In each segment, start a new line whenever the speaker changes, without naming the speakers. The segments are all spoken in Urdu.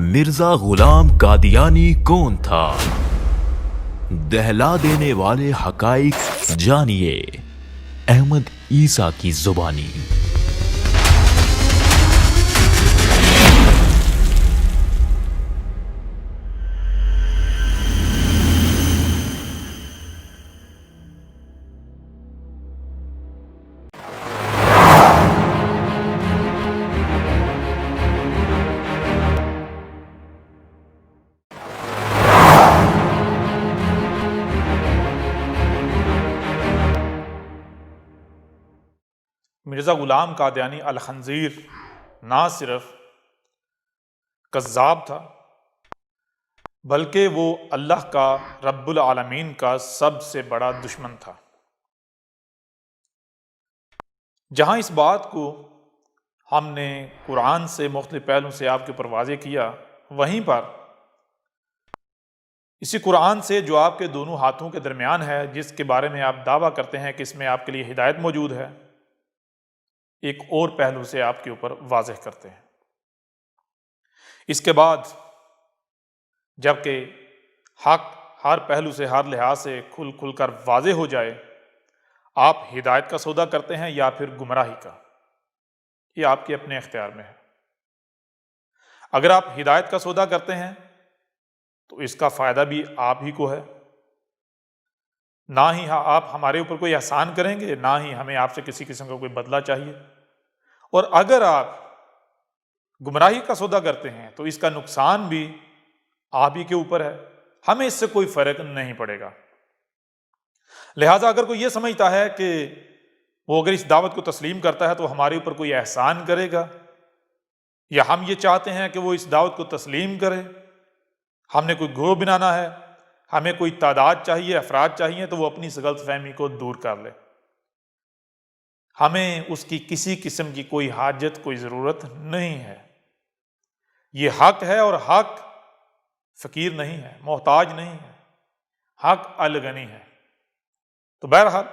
مرزا غلام قادیانی کون تھا؟ دہلا دینے والے حقائق جانیے احمد عیسیٰ کی زبانی۔
مرزا غلام قادیانی الخنزیر نہ صرف کذاب تھا بلکہ وہ اللہ کا رب العالمین کا سب سے بڑا دشمن تھا۔ جہاں اس بات کو ہم نے قرآن سے مختلف پہلوؤں سے آپ کے اوپر واضح کیا، وہیں پر اسی قرآن سے جو آپ کے دونوں ہاتھوں کے درمیان ہے، جس کے بارے میں آپ دعویٰ کرتے ہیں کہ اس میں آپ کے لیے ہدایت موجود ہے، ایک اور پہلو سے آپ کے اوپر واضح کرتے ہیں۔ اس کے بعد جبکہ حق ہر پہلو سے، ہر لحاظ سے کھل کر واضح ہو جائے، آپ ہدایت کا سودا کرتے ہیں یا پھر گمراہی کا، یہ آپ کے اپنے اختیار میں ہے۔ اگر آپ ہدایت کا سودا کرتے ہیں تو اس کا فائدہ بھی آپ ہی کو ہے، نہ ہی آپ ہمارے اوپر کوئی احسان کریں گے، نہ ہی ہمیں آپ سے کسی قسم کا کوئی بدلہ چاہیے۔ اور اگر آپ گمراہی کا سودا کرتے ہیں تو اس کا نقصان بھی آپ ہی کے اوپر ہے، ہمیں اس سے کوئی فرق نہیں پڑے گا۔ لہٰذا اگر کوئی یہ سمجھتا ہے کہ وہ اگر اس دعوت کو تسلیم کرتا ہے تو ہمارے اوپر کوئی احسان کرے گا، یا ہم یہ چاہتے ہیں کہ وہ اس دعوت کو تسلیم کرے، ہم نے کوئی گروہ بنانا ہے، ہمیں کوئی تعداد چاہیے، افراد چاہیے، تو وہ اپنی اس غلط فہمی کو دور کر لے۔ ہمیں اس کی کسی قسم کی کوئی حاجت، کوئی ضرورت نہیں ہے۔ یہ حق ہے اور حق فقیر نہیں ہے، محتاج نہیں ہے، حق الغنی ہے۔ تو بہرحال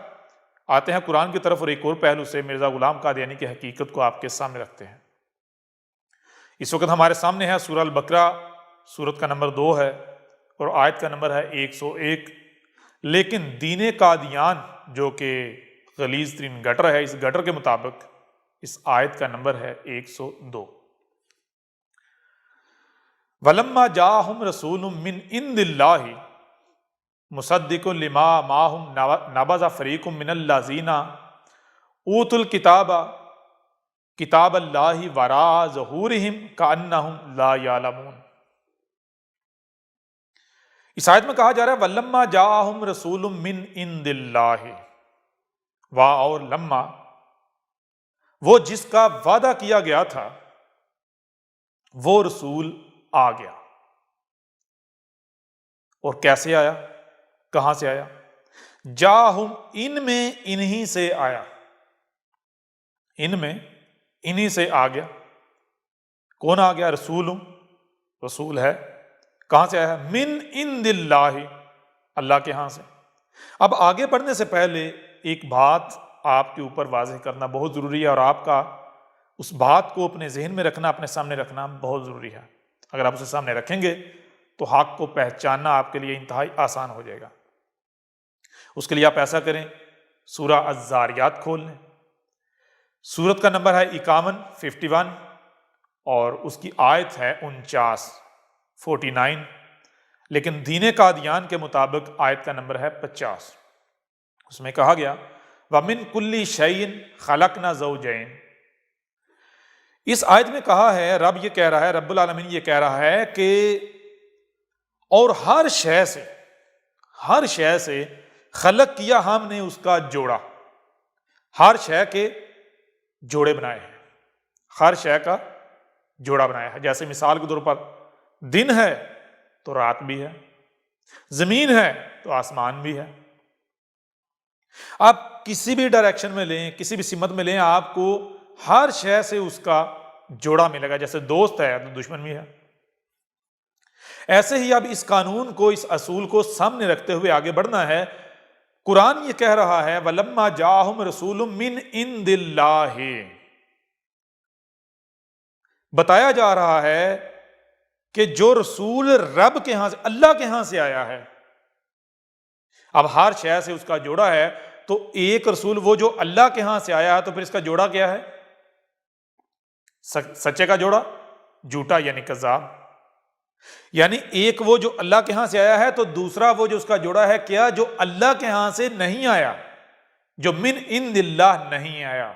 آتے ہیں قرآن کی طرف، اور ایک اور پہلو سے مرزا غلام قادیانی کی حقیقت کو آپ کے سامنے رکھتے ہیں۔ اس وقت ہمارے سامنے ہے سورہ البقرہ، سورت کا نمبر 2 ہے اور آیت کا نمبر ہے 101۔ لیکن دین قادیان جو کہ غلیظ ترین گٹر ہے، اس گٹر کے مطابق اس آیت کا نمبر ہے 102۔ وَلَمَّا جَاءَهُمْ رَسُولٌ مِّنْ عِندِ اللَّهِ مُصَدِّقٌ لِمَا مَعَهُمْ نَبَذَ فَرِيقٌ مِّنَ الَّذِينَ أُوتُوا الْكِتَابَ كِتَابَ اللَّهِ وَرَاءَ ظُهُورِهِمْ كَأَنَّهُمْ لَا يَعْلَمُونَ۔ اس آیت میں کہا جا رہا ہے وَلَمَّا جَاءَهُمْ رَسُولٌ مِّنْ عِندِ اللَّهِ، وا اور لما، وہ جس کا وعدہ کیا گیا تھا وہ رسول آ گیا۔ اور کیسے آیا، کہاں سے آیا؟ جاہم، ان میں انہی سے آیا، ان میں انہی سے آ گیا۔ کون آ گیا؟ رسول ہے۔ کہاں سے آیا؟ من عند اللہ، اللہ کے ہاں سے۔ اب آگے بڑھنے سے پہلے ایک بات آپ کے اوپر واضح کرنا بہت ضروری ہے، اور آپ کا اس بات کو اپنے ذہن میں رکھنا، اپنے سامنے رکھنا بہت ضروری ہے۔ اگر آپ اسے سامنے رکھیں گے تو حق کو پہچاننا آپ کے لیے انتہائی آسان ہو جائے گا۔ اس کے لیے آپ ایسا کریں، سورہ الذاریات کھول لیں، سورت کا نمبر ہے 51 اور اس کی آیت ہے 49، لیکن دین قادیان کے مطابق آیت کا نمبر ہے 50۔ اس میں کہا گیا وَمِن كُلِّ شَيْءٍ خَلَقْنَا زَوْجَيْنِ۔ اس آیت میں کہا ہے، رب یہ کہہ رہا ہے، رب العالمین یہ کہہ رہا ہے کہ اور ہر شے سے خلق کیا ہم نے اس کا جوڑا، ہر شے کے جوڑے بنائے ہیں، ہر شے کا جوڑا بنایا ہے۔ جیسے مثال کے طور پر دن ہے تو رات بھی ہے، زمین ہے تو آسمان بھی ہے۔ آپ کسی بھی ڈائریکشن میں لیں، کسی بھی سمت میں لیں، آپ کو ہر شے سے اس کا جوڑا ملے گا۔ جیسے دوست ہے تو دشمن بھی ہے۔ ایسے ہی اب اس قانون کو، اس اصول کو سامنے رکھتے ہوئے آگے بڑھنا ہے۔ قرآن یہ کہہ رہا ہے وَلَمَّا جَاءَهُمْ رَسُولٌ مِّنْ عِندِ اللَّهِ، بتایا جا رہا ہے کہ جو رسول رب کے ہاں سے، اللہ کے ہاں سے آیا ہے، اب ہر شے سے اس کا جوڑا ہے، تو ایک رسول وہ جو اللہ کے ہاں سے آیا ہے، تو پھر اس کا جوڑا کیا ہے؟ سچے کا جوڑا، جھوٹا یعنی کذاب. یعنی ایک وہ جو اللہ کے ہاں سے آیا ہے، تو دوسرا وہ جو اس کا جوڑا ہے کیا؟ جو اللہ کے ہاں سے نہیں آیا، جو من عند اللہ نہیں آیا.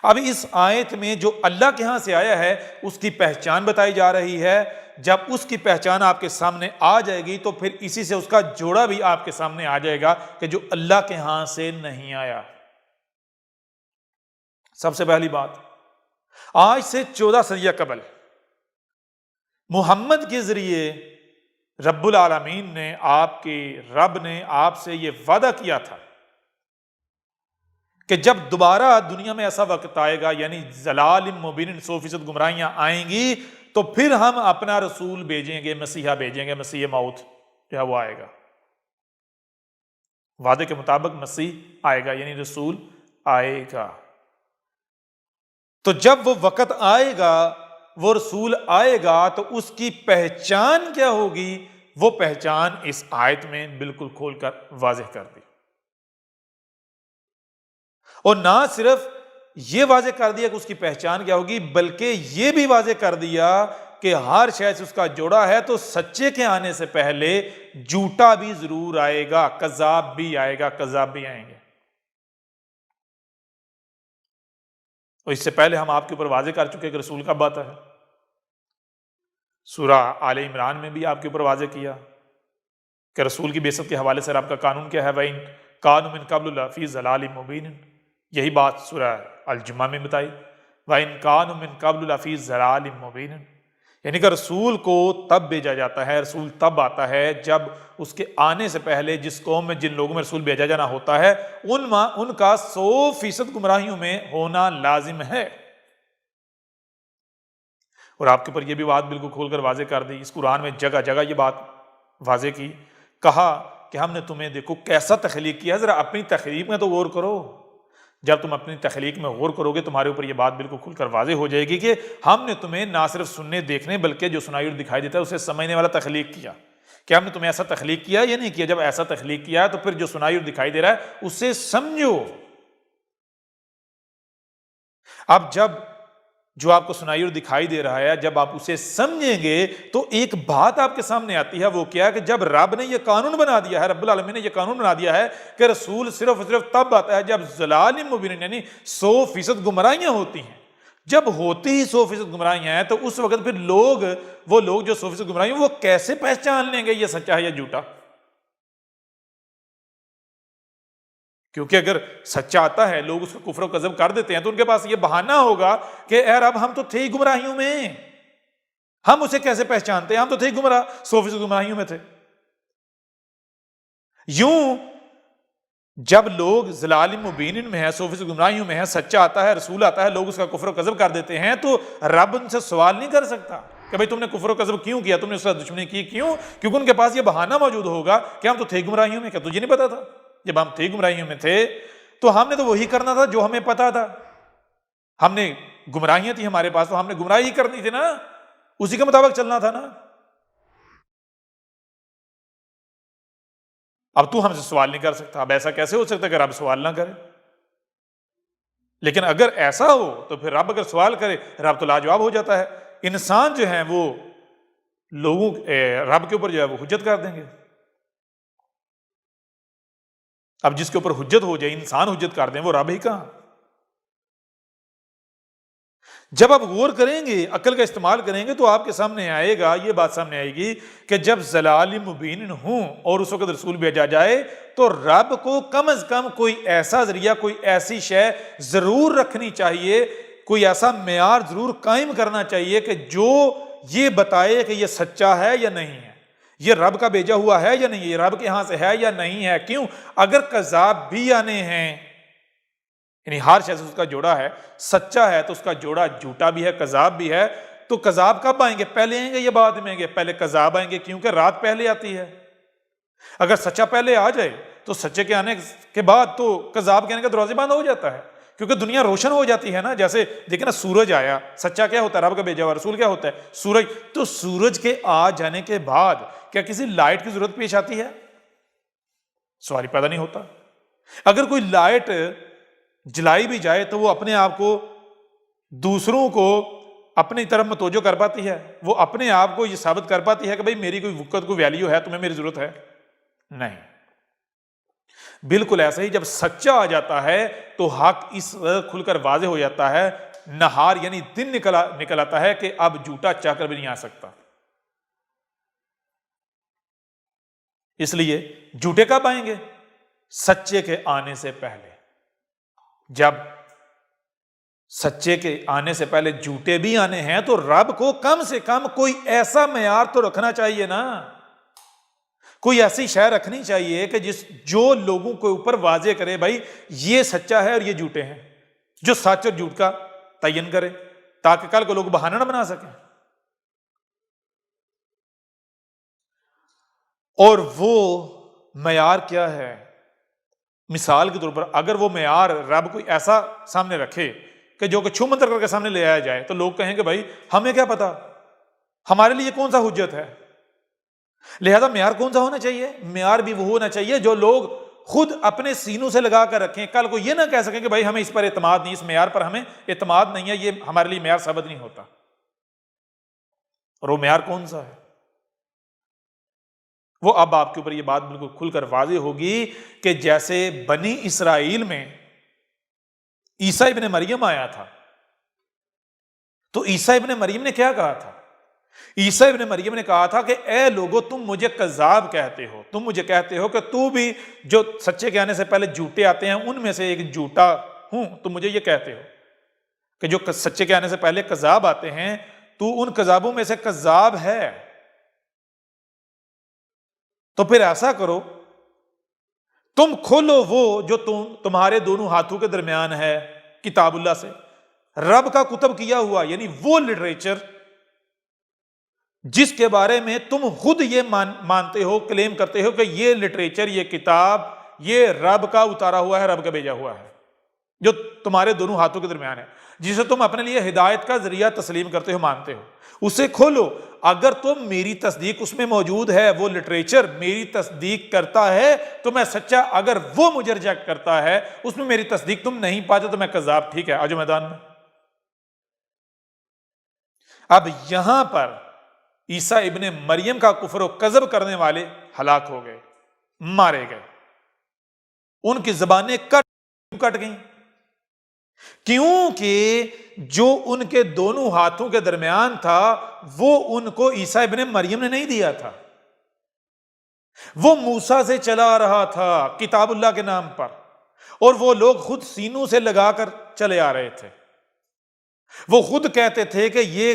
اب اس آیت میں جو اللہ کے ہاں سے آیا ہے اس کی پہچان بتائی جا رہی ہے. جب اس کی پہچان آپ کے سامنے آ جائے گی تو پھر اسی سے اس کا جوڑا بھی آپ کے سامنے آ جائے گا کہ جو اللہ کے ہاں سے نہیں آیا. سب سے پہلی بات، آج سے 14 صدیہ قبل محمد کے ذریعے رب العالمین نے، آپ کے رب نے آپ سے یہ وعدہ کیا تھا کہ جب دوبارہ دنیا میں ایسا وقت آئے گا، یعنی ضلال مبین، 100% گمراہیاں آئیں گی، تو پھر ہم اپنا رسول بھیجیں گے، مسیحا بھیجیں گے، مسیح موت جو ہے وہ آئے گا. وعدے کے مطابق مسیح آئے گا، یعنی رسول آئے گا. تو جب وہ وقت آئے گا، وہ رسول آئے گا، تو اس کی پہچان کیا ہوگی؟ وہ پہچان اس آیت میں بالکل کھول کر واضح کر دی. اور نہ صرف یہ واضح کر دیا کہ اس کی پہچان کیا ہوگی، بلکہ یہ بھی واضح کر دیا کہ ہر شے سے اس کا جوڑا ہے، تو سچے کے آنے سے پہلے جھوٹا بھی ضرور آئے گا، کذاب بھی آئے گا، کذاب بھی آئیں گے. اور اس سے پہلے ہم آپ کے اوپر واضح کر چکے کہ رسول کب آتا ہے. سورہ آل عمران میں بھی آپ کے اوپر واضح کیا کہ رسول کی بعثت کے حوالے سے رب کا قانون کیا ہے. وَإِن كَانُوا مِن قَبْلُ لَفِي ضَلَالٍ مُبِينٍ، یہی بات سورہ الجمعہ میں بتائی. وَإِن كَانُوا مِن قَبْلُ لَفِي ضَلَالٍ مُبِينٍ، یعنی کہ رسول کو تب بھیجا جاتا ہے، رسول تب آتا ہے جب اس کے آنے سے پہلے جس قوم میں، جن لوگوں میں رسول بھیجا جانا ہوتا ہے، ان کا 100% گمراہیوں میں ہونا لازم ہے. اور آپ کے اوپر یہ بھی بات بالکل کھول کر واضح کر دی، اس قرآن میں جگہ جگہ یہ بات واضح کی، کہا کہ ہم نے تمہیں دیکھو کیسا تخلیق کیا، ذرا اپنی تخلیق میں تو غور کرو. جب تم اپنی تخلیق میں غور کرو گے، تمہارے اوپر یہ بات بالکل کھل کر واضح ہو جائے گی کہ ہم نے تمہیں نہ صرف سننے دیکھنے، بلکہ جو سنائی اور دکھائی دیتا ہے اسے سمجھنے والا تخلیق کیا. کہ ہم نے تمہیں ایسا تخلیق کیا یا نہیں کیا؟ جب ایسا تخلیق کیا ہے تو پھر جو سنائی اور دکھائی دے رہا ہے اسے سمجھو. اب جب جو آپ کو سنائی اور دکھائی دے رہا ہے، جب آپ اسے سمجھیں گے تو ایک بات آپ کے سامنے آتی ہے، وہ کیا ہے کہ جب رب نے یہ قانون بنا دیا ہے، رب العالمین نے یہ قانون بنا دیا ہے کہ رسول صرف تب آتا ہے جب ضلال مبین، یعنی 100% گمراہیاں ہوتی ہیں. جب ہوتی ہی 100% گمراہیاں ہیں تو اس وقت پھر وہ لوگ جو 100% گمراہیاں، وہ کیسے پہچان لیں گے یہ سچا ہے یا جھوٹا؟ کیونکہ اگر سچا آتا ہے، لوگ اس کو کفر و کذب کر دیتے ہیں، تو ان کے پاس یہ بہانہ ہوگا کہ اے رب، ہم تو تھے ہی گمراہیوں میں، ہم اسے کیسے پہچانتے ہیں؟ ہم تو تھے ہی گمراہ، 100% گمراہیوں میں تھے. یوں جب لوگ ضلال مبین میں ہیں، 100% گمراہیوں میں ہیں، سچا آتا ہے، رسول آتا ہے، لوگ اس کا کفر و کذب کر دیتے ہیں، تو رب ان سے سوال نہیں کر سکتا کہ بھئی تم نے کفر و کذب کیوں کیا، تم نے اس کا دشمنی کی کیوں؟ کیونکہ ان کے پاس یہ بہانہ موجود ہوگا کہ ہم تو تھے گمراہیوں میں. کیا تجھے نہیں پتا تھا؟ جب ہم تھے گمراہیوں میں تھے تو ہم نے تو وہی کرنا تھا جو ہمیں پتا تھا. ہم نے گمراہیاں تھی ہمارے پاس، تو ہم نے گمراہی کرنی تھی نا، اسی کے مطابق چلنا تھا نا. اب تو ہم سے سوال نہیں کر سکتا. اب ایسا کیسے ہو سکتا کہ رب سوال نہ کرے؟ لیکن اگر ایسا ہو تو پھر رب اگر سوال کرے، رب تو لاجواب ہو جاتا ہے. انسان جو ہیں وہ لوگوں رب کے اوپر جو ہے وہ حجت کر دیں گے. اب جس کے اوپر حجت ہو جائے، انسان حجت کر دیں، وہ رب ہی کہاں؟ جب آپ غور کریں گے، عقل کا استعمال کریں گے، تو آپ کے سامنے آئے گا، یہ بات سامنے آئے گی کہ جب ضلال مبین ہوں اور اس وقت رسول بھیجا جائے تو رب کو کم از کم کوئی ایسا ذریعہ، کوئی ایسی شے ضرور رکھنی چاہیے، کوئی ایسا معیار ضرور قائم کرنا چاہیے کہ جو یہ بتائے کہ یہ سچا ہے یا نہیں ہے، یہ رب کا بھیجا ہوا ہے یا نہیں، یہ رب کے ہاں سے ہے یا نہیں ہے. کیوں؟ اگر کذاب بھی آنے ہیں، یعنی ہر شے سے اس کا جوڑا ہے، سچا ہے تو اس کا جوڑا جھوٹا بھی ہے، کذاب بھی ہے. تو کذاب کب آئیں گے؟ پہلے آئیں گے یا بعد میں آئیں گے؟ پہلے کذاب آئیں گے، کیونکہ رات پہلے آتی ہے. اگر سچا پہلے آ جائے تو سچے کے آنے کے بعد تو کذاب کے آنے کا دروازے بند ہو جاتا ہے. کیونکہ دنیا روشن ہو جاتی ہے نا. جیسے دیکھیں نا, سورج آیا, سچا کیا ہوتا ہے؟ رب کا بھیجا ہوا رسول کیا ہوتا ہے؟ سورج. تو سورج کے آ جانے کے بعد کیا کسی لائٹ کی ضرورت پیش آتی ہے؟ سوال ہی پیدا نہیں ہوتا. اگر کوئی لائٹ جلائی بھی جائے تو وہ اپنے آپ کو, دوسروں کو اپنی طرف متوجہ کر پاتی ہے؟ وہ اپنے آپ کو یہ ثابت کر پاتی ہے کہ بھئی میری کوئی وقت, کوئی ویلیو ہے, تمہیں میری ضرورت ہے؟ نہیں. بالکل ایسا ہی جب سچا آ جاتا ہے تو حق اس کھل کر واضح ہو جاتا ہے. نہار یعنی دن نکل آتا ہے کہ اب جھوٹا چاہ کر بھی نہیں آ سکتا. اس لیے جھوٹے کب آئیں گے؟ سچے کے آنے سے پہلے. جب سچے کے آنے سے پہلے جھوٹے بھی آنے ہیں تو رب کو کم سے کم کوئی ایسا معیار تو رکھنا چاہیے نا, کوئی ایسی شے رکھنی چاہیے کہ جو لوگوں کے اوپر واضح کرے بھائی یہ سچا ہے اور یہ جھوٹے ہیں, جو سچ اور جھوٹ کا تعین کرے, تاکہ کل کو لوگ بہانہ نہ بنا سکیں. اور وہ معیار کیا ہے؟ مثال کے طور پر اگر وہ معیار رب کوئی ایسا سامنے رکھے کہ جو کہ چھو منتر کر کے سامنے لے آیا جائے تو لوگ کہیں گے بھائی ہمیں کیا پتا, ہمارے لیے کون سا حجت ہے. لہذا معیار کون سا ہونا چاہیے؟ معیار بھی وہ ہونا چاہیے جو لوگ خود اپنے سینوں سے لگا کر رکھیں, کل کو یہ نہ کہہ سکیں کہ بھائی ہمیں اس پر اعتماد نہیں, اس معیار پر ہمیں اعتماد نہیں ہے, یہ ہمارے لیے معیار ثابت نہیں ہوتا. اور وہ معیار کون سا ہے؟ وہ اب آپ کے اوپر یہ بات بالکل کھل کر واضح ہوگی کہ جیسے بنی اسرائیل میں عیسیٰ ابن مریم آیا تھا, تو عیسیٰ ابن مریم نے کیا کہا تھا؟ عیسیٰ ابن مریم نے کہا تھا کہ اے لوگو تم مجھے کذاب کہتے ہو, تم مجھے کہتے ہو کہ تو بھی جو سچے کے آنے سے پہلے جھوٹے آتے ہیں ان میں سے ایک جھوٹا ہوں, تم مجھے یہ کہتے ہو کہ جو سچے کے آنے سے پہلے کذاب آتے ہیں تو ان کذابوں میں سے کذاب ہے. تو پھر ایسا کرو, تم کھولو وہ جو تمہارے دونوں ہاتھوں کے درمیان ہے کتاب اللہ سے, رب کا کتب کیا ہوا, یعنی وہ لٹریچر جس کے بارے میں تم خود یہ مانتے ہو, کلیم کرتے ہو کہ یہ لٹریچر, یہ کتاب, یہ رب کا اتارا ہوا ہے, رب کا بھیجا ہوا ہے, جو تمہارے دونوں ہاتھوں کے درمیان ہے, جسے تم اپنے لیے ہدایت کا ذریعہ تسلیم کرتے ہو, مانتے ہو, اسے کھولو. اگر تم میری تصدیق اس میں موجود ہے, وہ لٹریچر میری تصدیق کرتا ہے تو میں سچا, اگر وہ مجھے ریجیکٹ کرتا ہے, اس میں میری تصدیق تم نہیں پاتے تو میں کذاب. ٹھیک ہے, آجو میدان میں. اب یہاں پر عیسیٰ ابن مریم کا کفر و کذب کرنے والے ہلاک ہو گئے, مارے گئے, ان کی زبانیں کٹ گئیں, کیونکہ جو ان کے دونوں ہاتھوں کے درمیان تھا وہ ان کو عیسیٰ ابن مریم نے نہیں دیا تھا, وہ موسیٰ سے چلا آ رہا تھا کتاب اللہ کے نام پر, اور وہ لوگ خود سینوں سے لگا کر چلے آ رہے تھے. وہ خود کہتے تھے کہ یہ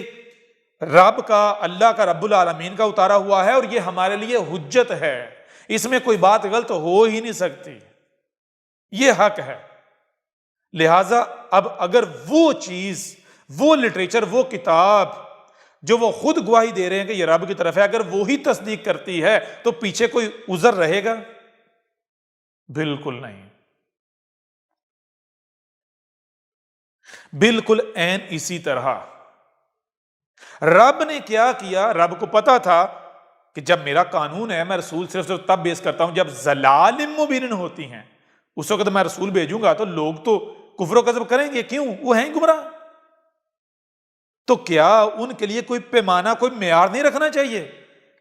رب کا, اللہ کا, رب العالمین کا اتارا ہوا ہے اور یہ ہمارے لیے حجت ہے, اس میں کوئی بات غلط ہو ہی نہیں سکتی, یہ حق ہے. لہذا اب اگر وہ چیز, وہ لٹریچر, وہ کتاب جو وہ خود گواہی دے رہے ہیں کہ یہ رب کی طرف ہے, اگر وہی تصدیق کرتی ہے تو پیچھے کوئی عذر رہے گا؟ بالکل نہیں. بالکل عین اسی طرح رب نے کیا کیا, رب کو پتا تھا کہ جب میرا قانون ہے میں رسول صرف تب بیس کرتا ہوں جب ضلال مبین ہوتی ہیں, اس وقت میں رسول بھیجوں گا تو لوگ تو کفر و کذب کریں گے, کیوں؟ وہ ہیں گمراہ. تو کیا ان کے لیے کوئی پیمانہ, کوئی معیار نہیں رکھنا چاہیے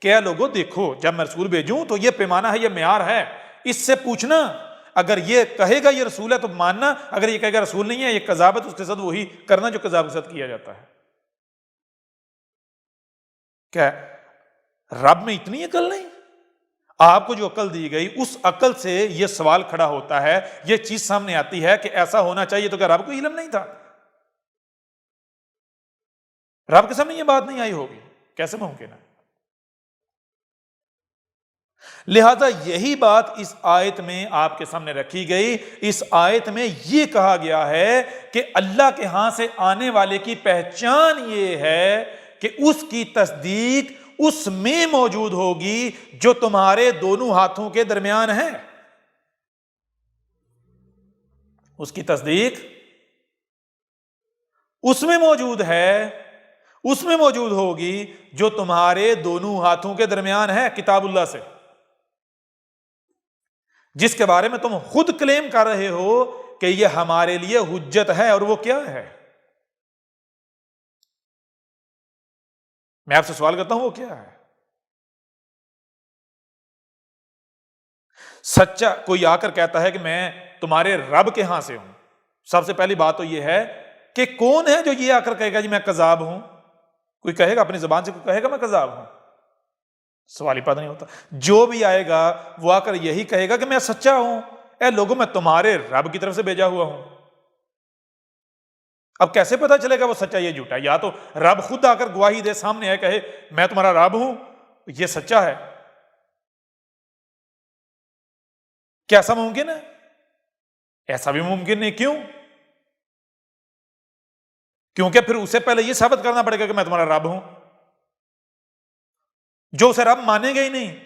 کہ اے لوگوں دیکھو جب میں رسول بھیجوں تو یہ پیمانہ ہے, یہ معیار ہے, اس سے پوچھنا, اگر یہ کہے گا یہ رسول ہے تو ماننا, اگر یہ کہے گا رسول نہیں ہے, یہ کذاب ہے, تو اس کے ساتھ وہی کرنا جو کذاب کے ساتھ کیا جاتا ہے. کیا رب میں اتنی عقل نہیں؟ آپ کو جو عقل دی گئی اس عقل سے یہ سوال کھڑا ہوتا ہے, یہ چیز سامنے آتی ہے کہ ایسا ہونا چاہیے, تو کیا رب کو علم نہیں تھا؟ رب کے سامنے یہ بات نہیں آئی ہوگی؟ کیسے ممکن ہے؟ لہذا یہی بات اس آیت میں آپ کے سامنے رکھی گئی. اس آیت میں یہ کہا گیا ہے کہ اللہ کے ہاں سے آنے والے کی پہچان یہ ہے کہ اس کی تصدیق اس میں موجود ہوگی جو تمہارے دونوں ہاتھوں کے درمیان ہے. اس کی تصدیق اس میں موجود ہے، اس میں موجود ہوگی جو تمہارے دونوں ہاتھوں کے درمیان ہے کتاب اللہ سے، جس کے بارے میں تم خود کلیم کر رہے ہو کہ یہ ہمارے لیے حجت ہے، اور وہ کیا ہے؟ میں آپ سے سوال کرتا ہوں، وہ کیا ہے؟ سچا کوئی آ کر کہتا ہے کہ میں تمہارے رب کے ہاں سے ہوں، سب سے پہلی بات تو یہ ہے کہ کون ہے جو یہ آ کر کہے گا جی میں کذاب ہوں؟ کوئی کہے گا اپنی زبان سے، کوئی کہے گا میں کذاب ہوں؟ سوال ہی پیدا نہیں ہوتا۔ جو بھی آئے گا وہ آ کر یہی کہے گا کہ میں سچا ہوں، اے لوگوں میں تمہارے رب کی طرف سے بھیجا ہوا ہوں۔ اب کیسے پتا چلے گا وہ سچا یہ جھوٹا؟ یا تو رب خود آ کر گواہی دے، سامنے ہے، کہے میں تمہارا رب ہوں، یہ سچا ہے۔ کیا ایسا ممکن ہے؟ ایسا بھی ممکن نہیں۔ کیوں؟ کیونکہ پھر اسے پہلے یہ ثابت کرنا پڑے گا کہ میں تمہارا رب ہوں۔ جو اسے رب مانیں گے ہی نہیں،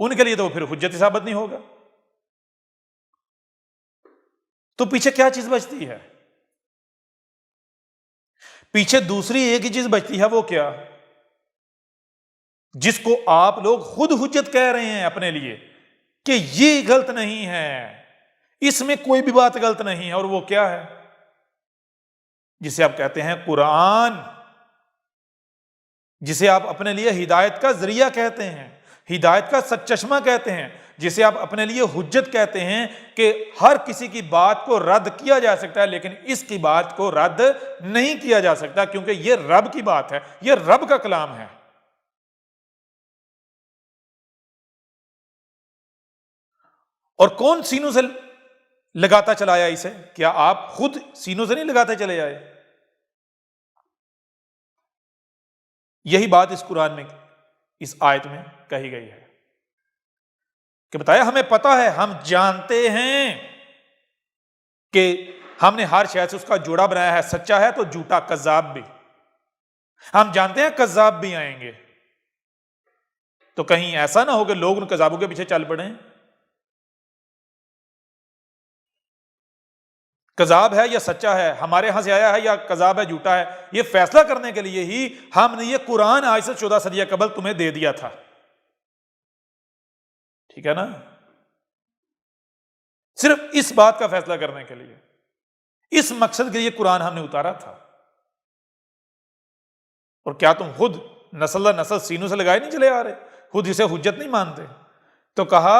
ان کے لیے تو پھر حجت ثابت نہیں ہوگا۔ تو پیچھے کیا چیز بچتی ہے؟ پیچھے دوسری ایک ہی چیز بچتی ہے، وہ کیا؟ جس کو آپ لوگ خود حجت کہہ رہے ہیں اپنے لیے کہ یہ غلط نہیں ہے، اس میں کوئی بھی بات غلط نہیں ہے، اور وہ کیا ہے؟ جسے آپ کہتے ہیں قرآن، جسے آپ اپنے لیے ہدایت کا ذریعہ کہتے ہیں، ہدایت کا سچشمہ کہتے ہیں، جسے آپ اپنے لیے حجت کہتے ہیں کہ ہر کسی کی بات کو رد کیا جا سکتا ہے لیکن اس کی بات کو رد نہیں کیا جا سکتا، کیونکہ یہ رب کی بات ہے، یہ رب کا کلام ہے۔ اور کون سینوں سے لگاتا چلا آیا اسے؟ کیا آپ خود سینوں سے نہیں لگاتے چلے آئے؟ یہی بات اس قرآن میں، اس آیت میں کہی گئی ہے کہ بتایا ہمیں پتہ ہے، ہم جانتے ہیں کہ ہم نے ہر شے سے اس کا جوڑا بنایا ہے، سچا ہے تو جھوٹا، کذاب بھی۔ ہم جانتے ہیں کذاب بھی آئیں گے، تو کہیں ایسا نہ ہو کہ لوگ ان کذابوں کے پیچھے چل پڑیں۔ کذاب ہے یا سچا ہے، ہمارے ہاں سے آیا ہے یا کذاب ہے، جھوٹا ہے، یہ فیصلہ کرنے کے لیے ہی ہم نے یہ قرآن آج سے 14 صدیہ قبل تمہیں دے دیا تھا، ٹھیک ہے نا؟ صرف اس بات کا فیصلہ کرنے کے لیے، اس مقصد کے لیے قرآن ہم نے اتارا تھا۔ اور کیا تم خود نسل در نسل سینوں سے لگائے نہیں چلے آ رہے، خود اسے حجت نہیں مانتے؟ تو کہا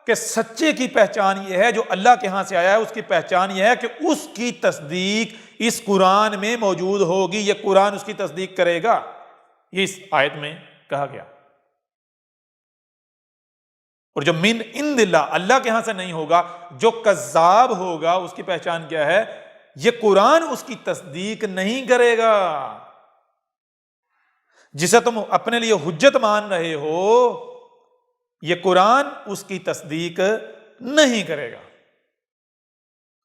کہ سچے کی پہچان یہ ہے، جو اللہ کے ہاں سے آیا ہے اس کی پہچان یہ ہے کہ اس کی تصدیق اس قرآن میں موجود ہوگی، یہ قرآن اس کی تصدیق کرے گا، یہ اس آیت میں کہا گیا۔ اور جو من عند اللہ، اللہ کے ہاں سے نہیں ہوگا، جو کذاب ہوگا، اس کی پہچان کیا ہے؟ یہ قرآن اس کی تصدیق نہیں کرے گا۔ جسے تم اپنے لیے حجت مان رہے ہو، یہ قرآن اس کی تصدیق نہیں کرے گا۔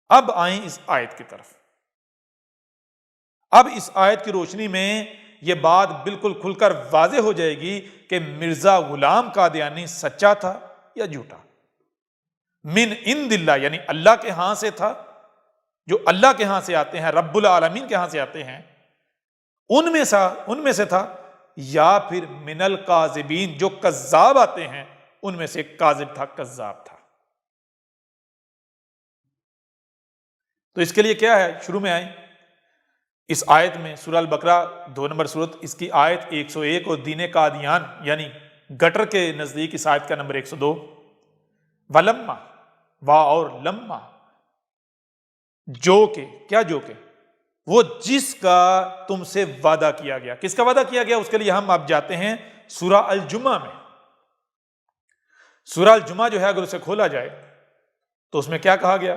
اب آئیں اس آیت کی طرف۔ اب اس آیت کی روشنی میں یہ بات بالکل کھل کر واضح ہو جائے گی کہ مرزا غلام قادیانی سچا تھا یا جھوٹا۔ من عند اللہ یعنی اللہ کے ہاں سے تھا، جو اللہ کے ہاں سے آتے ہیں، رب العالمین کے ہاں سے آتے ہیں، ان میں سے تھا، یا پھر من الکاذبین، جو کذاب آتے ہیں ان میں سے کاذب تھا، کذاب تھا۔ تو اس کے لیے کیا ہے؟ شروع میں آئیں اس آیت میں، سورہ البقرہ 2 نمبر سورت، اس کی آیت 101، اور دین قادیان یعنی گٹر کے نزدیک اس آیت کا نمبر 102۔ ولما، وا اور لما، جو کہ، کیا جو کہ؟ وہ جس کا تم سے وعدہ کیا گیا۔ کس کا وعدہ کیا گیا؟ اس کے لیے ہم اب جاتے ہیں سورہ الجمعہ میں۔ سورہ الجمعہ جو ہے اگر اسے کھولا جائے تو اس میں کیا کہا گیا؟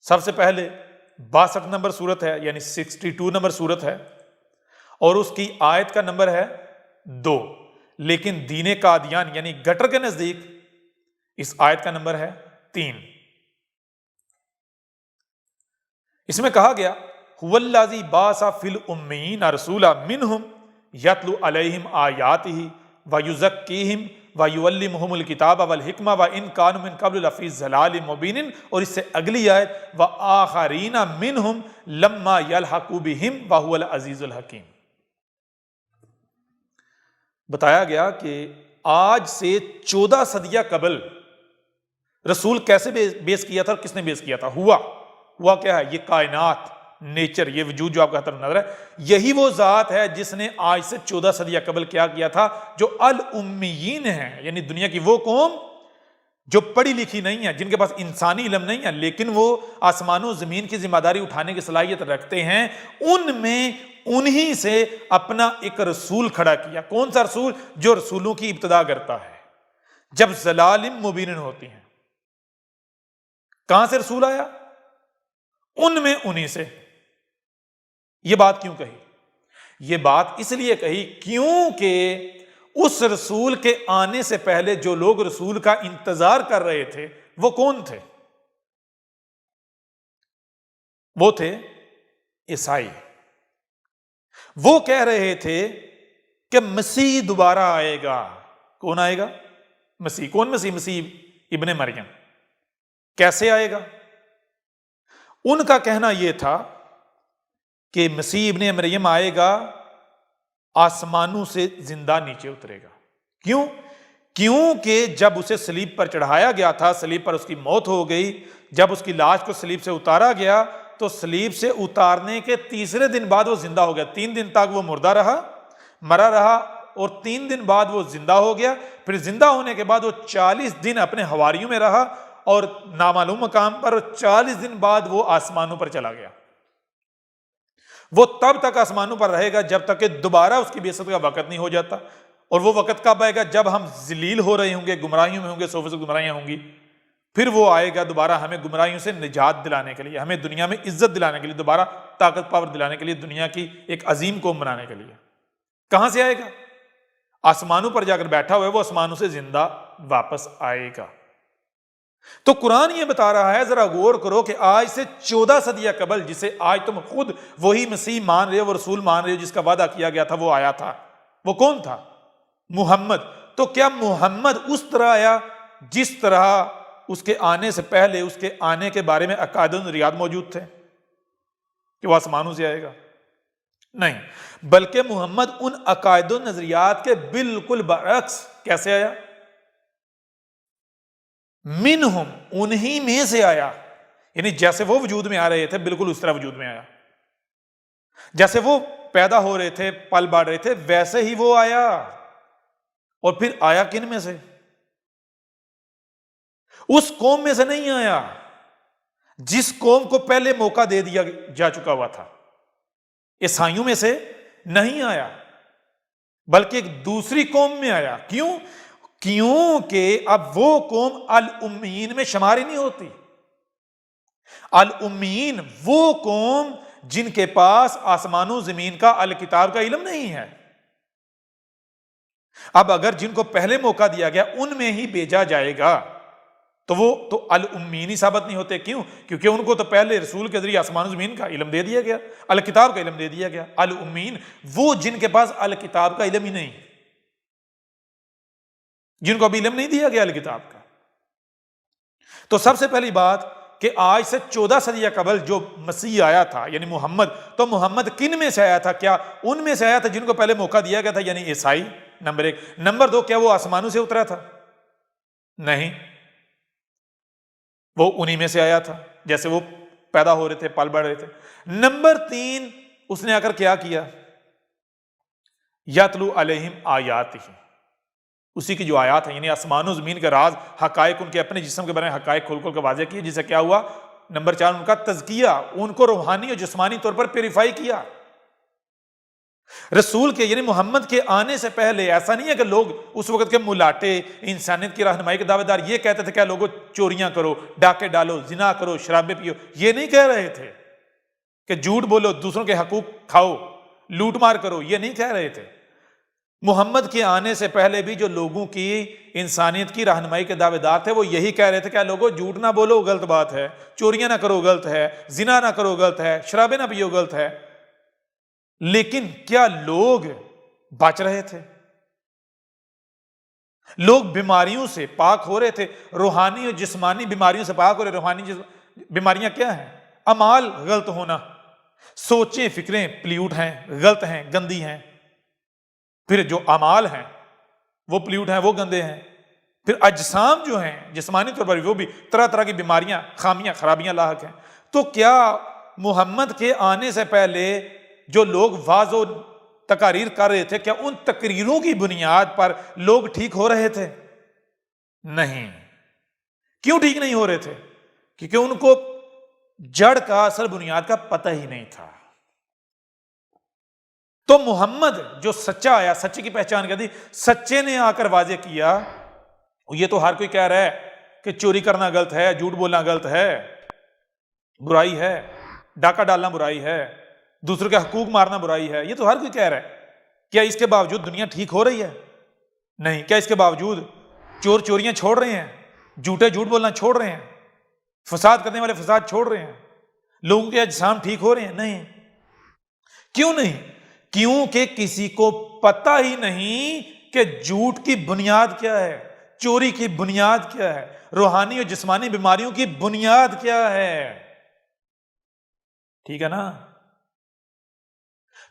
سب سے پہلے 62 نمبر سورت ہے، یعنی 62 نمبر سورت ہے، اور اس کی آیت کا نمبر ہے 2، لیکن دین قادیان یعنی گٹر کے نزدیک اس آیت کا نمبر ہے 3۔ اس میں کہا گیا هو الذی بعث فی الامیین رسولا منہم یتلو علیہم آیاتہ ویزکیہم وَيُعَلِّمُهُمُ الْكِتَابَ وَالْحِکْمَةَ وَإِنْ كَانُوا مِنْ قَبْلُ لَفِي ضَلَالٍ مُبِینٍ، اور اس سے اگلی آیت وَآخَرِینَ مِنْهُمْ لَمَّا يَلْحَقُوا بِهِمْ وَهُوَ الْعَزِیزُ الْحَکِیمُ۔ بتایا گیا کہ آج سے 14 صدیہ قبل رسول کیسے بیس کیا تھا اور کس نے بیس کیا تھا؟ ہوا کیا ہے؟ یہ کائنات، نیچر، یہ وجود جو آپ کا طرف نظر ہے، یہی وہ ذات ہے جس نے آج سے 14 صدیہ قبل کیا تھا، جو الامیین ہیں، یعنی دنیا کی وہ قوم جو پڑھی لکھی نہیں ہے، جن کے پاس انسانی علم نہیں ہے، لیکن وہ آسمان و زمین کی ذمہ داری اٹھانے کی صلاحیت رکھتے ہیں، ان میں انہی سے اپنا ایک رسول کھڑا کیا۔ کون سا رسول؟ جو رسولوں کی ابتدا کرتا ہے جب ضلال مبین ہوتی ہیں۔ کہاں سے رسول آیا؟ ان میں انہی سے۔ یہ بات کیوں کہی؟ یہ بات اس لیے کہی کیونکہ اس رسول کے آنے سے پہلے جو لوگ رسول کا انتظار کر رہے تھے وہ کون تھے؟ وہ تھے عیسائی۔ وہ کہہ رہے تھے کہ مسیح دوبارہ آئے گا۔ کون آئے گا؟ مسیح۔ کون مسیح؟ مسیح ابن مریم۔ کیسے آئے گا؟ ان کا کہنا یہ تھا کہ مسیح ابن مریم آئے گا، آسمانوں سے زندہ نیچے اترے گا۔ کیوں؟ کیونکہ جب اسے صلیب پر چڑھایا گیا تھا، صلیب پر اس کی موت ہو گئی، جب اس کی لاش کو صلیب سے اتارا گیا تو صلیب سے اتارنے کے تیسرے دن بعد وہ زندہ ہو گیا۔ 3 دن تک وہ مردہ رہا، مرا رہا، اور 3 دن بعد وہ زندہ ہو گیا۔ پھر زندہ ہونے کے بعد وہ 40 دن اپنے حواریوں میں رہا اور نامعلوم مقام پر، 40 دن بعد وہ آسمانوں پر چلا گیا۔ وہ تب تک آسمانوں پر رہے گا جب تک کہ دوبارہ اس کی بعثت کا وقت نہیں ہو جاتا۔ اور وہ وقت کب آئے گا؟ جب ہم ذلیل ہو رہے ہوں گے، گمراہیوں میں ہوں گے، 100% گمراہیاں ہوں گی، پھر وہ آئے گا دوبارہ ہمیں گمراہیوں سے نجات دلانے کے لیے، ہمیں دنیا میں عزت دلانے کے لیے، دوبارہ طاقت پاور دلانے کے لیے، دنیا کی ایک عظیم قوم بنانے کے لیے۔ کہاں سے آئے گا؟ آسمانوں پر جا کر بیٹھا ہوا ہے، وہ آسمانوں سے زندہ واپس آئے گا۔ تو قرآن یہ بتا رہا ہے، ذرا غور کرو کہ آج سے 14 صدیہ قبل، جسے آج تم خود وہی مسیح مان رہے ہو، وہ رسول مان رہے ہو جس کا وعدہ کیا گیا تھا، وہ آیا تھا۔ وہ کون تھا؟ محمد۔ تو کیا محمد اس طرح آیا جس طرح اس کے آنے سے پہلے اس کے آنے کے بارے میں عقائد و نظریات موجود تھے کہ وہ آسمانوں سے آئے گا؟ نہیں، بلکہ محمد ان عقائد و نظریات کے بالکل برعکس کیسے آیا؟ منہم، انہی میں سے آیا۔ یعنی جیسے وہ وجود میں آ رہے تھے بالکل اس طرح وجود میں آیا، جیسے وہ پیدا ہو رہے تھے، پل بڑھ رہے تھے، ویسے ہی وہ آیا۔ اور پھر آیا کن میں سے؟ اس قوم میں سے نہیں آیا جس قوم کو پہلے موقع دے دیا جا چکا ہوا تھا۔ عیسائیوں میں سے نہیں آیا بلکہ ایک دوسری قوم میں آیا۔ کیوں؟ کیونکہ اب وہ قوم الامیین میں شمار ہی نہیں ہوتی۔ الامیین وہ قوم جن کے پاس آسمانوں زمین کا الکتاب کا علم نہیں ہے۔ اب اگر جن کو پہلے موقع دیا گیا ان میں ہی بھیجا جائے گا تو وہ تو الامیین ہی ثابت نہیں ہوتے۔ کیوں؟ کیونکہ ان کو تو پہلے رسول کے ذریعے آسمان و زمین کا علم دے دیا گیا، الکتاب کا علم دے دیا گیا۔ الامیین وہ جن کے پاس الکتاب کا علم ہی نہیں، جن کو ابھی علم نہیں دیا گیا الکتاب کا۔ تو سب سے پہلی بات کہ آج سے 14 صدیہ قبل جو مسیح آیا تھا یعنی محمد، تو محمد کن میں سے آیا تھا؟ کیا ان میں سے آیا تھا جن کو پہلے موقع دیا گیا تھا یعنی عیسائی؟ نمبر 1۔ نمبر 2، کیا وہ آسمانوں سے اترا تھا؟ نہیں، وہ انہی میں سے آیا تھا جیسے وہ پیدا ہو رہے تھے، پل بڑھ رہے تھے۔ نمبر 3، اس نے آ کر کیا کیا؟ یتلو علیہم آیاتہ، اسی کی جو آیات ہیں یعنی آسمان و زمین کا راز، حقائق، ان کے اپنے جسم کے بارے میں حقائق کھول کھول کے واضح کیے، جس سے کیا ہوا؟ نمبر 4، ان کا تزکیہ، ان کو روحانی اور جسمانی طور پر پیوریفائی کیا۔ رسول کے یعنی محمد کے آنے سے پہلے ایسا نہیں ہے کہ لوگ اس وقت کے ملاٹے، انسانیت کی رہنمائی کے دعوے دار یہ کہتے تھے کہ لوگوں چوریاں کرو، ڈاکے ڈالو، زنا کرو، شرابیں پیو، یہ نہیں کہہ رہے تھے کہ جھوٹ بولو، دوسروں کے حقوق کھاؤ، لوٹ مار کرو، یہ نہیں کہہ رہے تھے۔ محمد کے آنے سے پہلے بھی جو لوگوں کی انسانیت کی رہنمائی کے دعوے دار تھے وہ یہی کہہ رہے تھے کہ لوگوں جھوٹ نہ بولو، غلط بات ہے، چوریاں نہ کرو، غلط ہے، زنا نہ کرو، غلط ہے، شرابیں نہ پیو، غلط ہے۔ لیکن کیا لوگ بچ رہے تھے؟ لوگ بیماریوں سے پاک ہو رہے تھے، روحانی اور جسمانی بیماریوں سے پاک ہو رہے۔ روحانی بیماریاں کیا ہیں؟ اعمال غلط ہونا، سوچیں فکریں پلیوٹ ہیں، غلط ہیں، گندی ہیں۔ پھر جو اعمال ہیں وہ پلیوٹ ہیں، وہ گندے ہیں۔ پھر اجسام جو ہیں جسمانی طور پر وہ بھی طرح طرح کی بیماریاں، خامیاں، خرابیاں لاحق ہیں۔ تو کیا محمد کے آنے سے پہلے جو لوگ واعظ و تقاریر کر رہے تھے، کیا ان تقریروں کی بنیاد پر لوگ ٹھیک ہو رہے تھے؟ نہیں۔ کیوں ٹھیک نہیں ہو رہے تھے؟ کیونکہ ان کو جڑ کا، اصل بنیاد کا پتہ ہی نہیں تھا۔ تو محمد جو سچا آیا، سچے کی پہچان کیا تھی؟ سچے نے آ کر واضح کیا۔ یہ تو ہر کوئی کہہ رہا ہے کہ چوری کرنا غلط ہے، جھوٹ بولنا غلط ہے، برائی ہے، ڈاکہ ڈالنا برائی ہے، دوسروں کے حقوق مارنا برائی ہے، یہ تو ہر کوئی کہہ رہا ہے۔ کیا اس کے باوجود دنیا ٹھیک ہو رہی ہے؟ نہیں۔ کیا اس کے باوجود چور چوریاں چھوڑ رہے ہیں، جھوٹ بولنا چھوڑ رہے ہیں، فساد کرنے والے فساد چھوڑ رہے ہیں، لوگوں کے اجسام ٹھیک ہو رہے ہیں؟ نہیں۔ کیوں نہیں؟ کیونکہ کسی کو پتہ ہی نہیں کہ جھوٹ کی بنیاد کیا ہے، چوری کی بنیاد کیا ہے، روحانی اور جسمانی بیماریوں کی بنیاد کیا ہے۔ ٹھیک ہے نا؟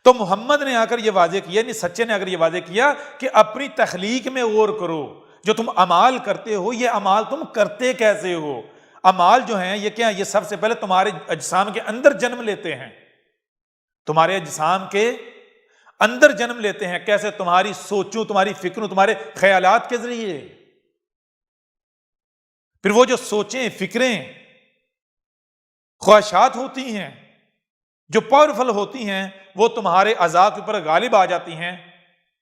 تو محمد نے آ کر یہ واضح کیا، یعنی سچے نے آ کر یہ واضح کیا کہ اپنی تخلیق میں غور کرو۔ جو تم اعمال کرتے ہو، یہ اعمال تم کرتے کیسے ہو؟ اعمال جو ہیں یہ کیا؟ یہ سب سے پہلے تمہارے اجسام کے اندر جنم لیتے ہیں، تمہارے اجسام کے اندر جنم لیتے ہیں۔ کیسے؟ تمہاری سوچوں، تمہاری فکروں، تمہارے خیالات کے ذریعے۔ پھر وہ جو سوچیں، فکریں، خواہشات ہوتی ہیں جو پاورفل ہوتی ہیں، وہ تمہارے اعضاء کے اوپر غالب آ جاتی ہیں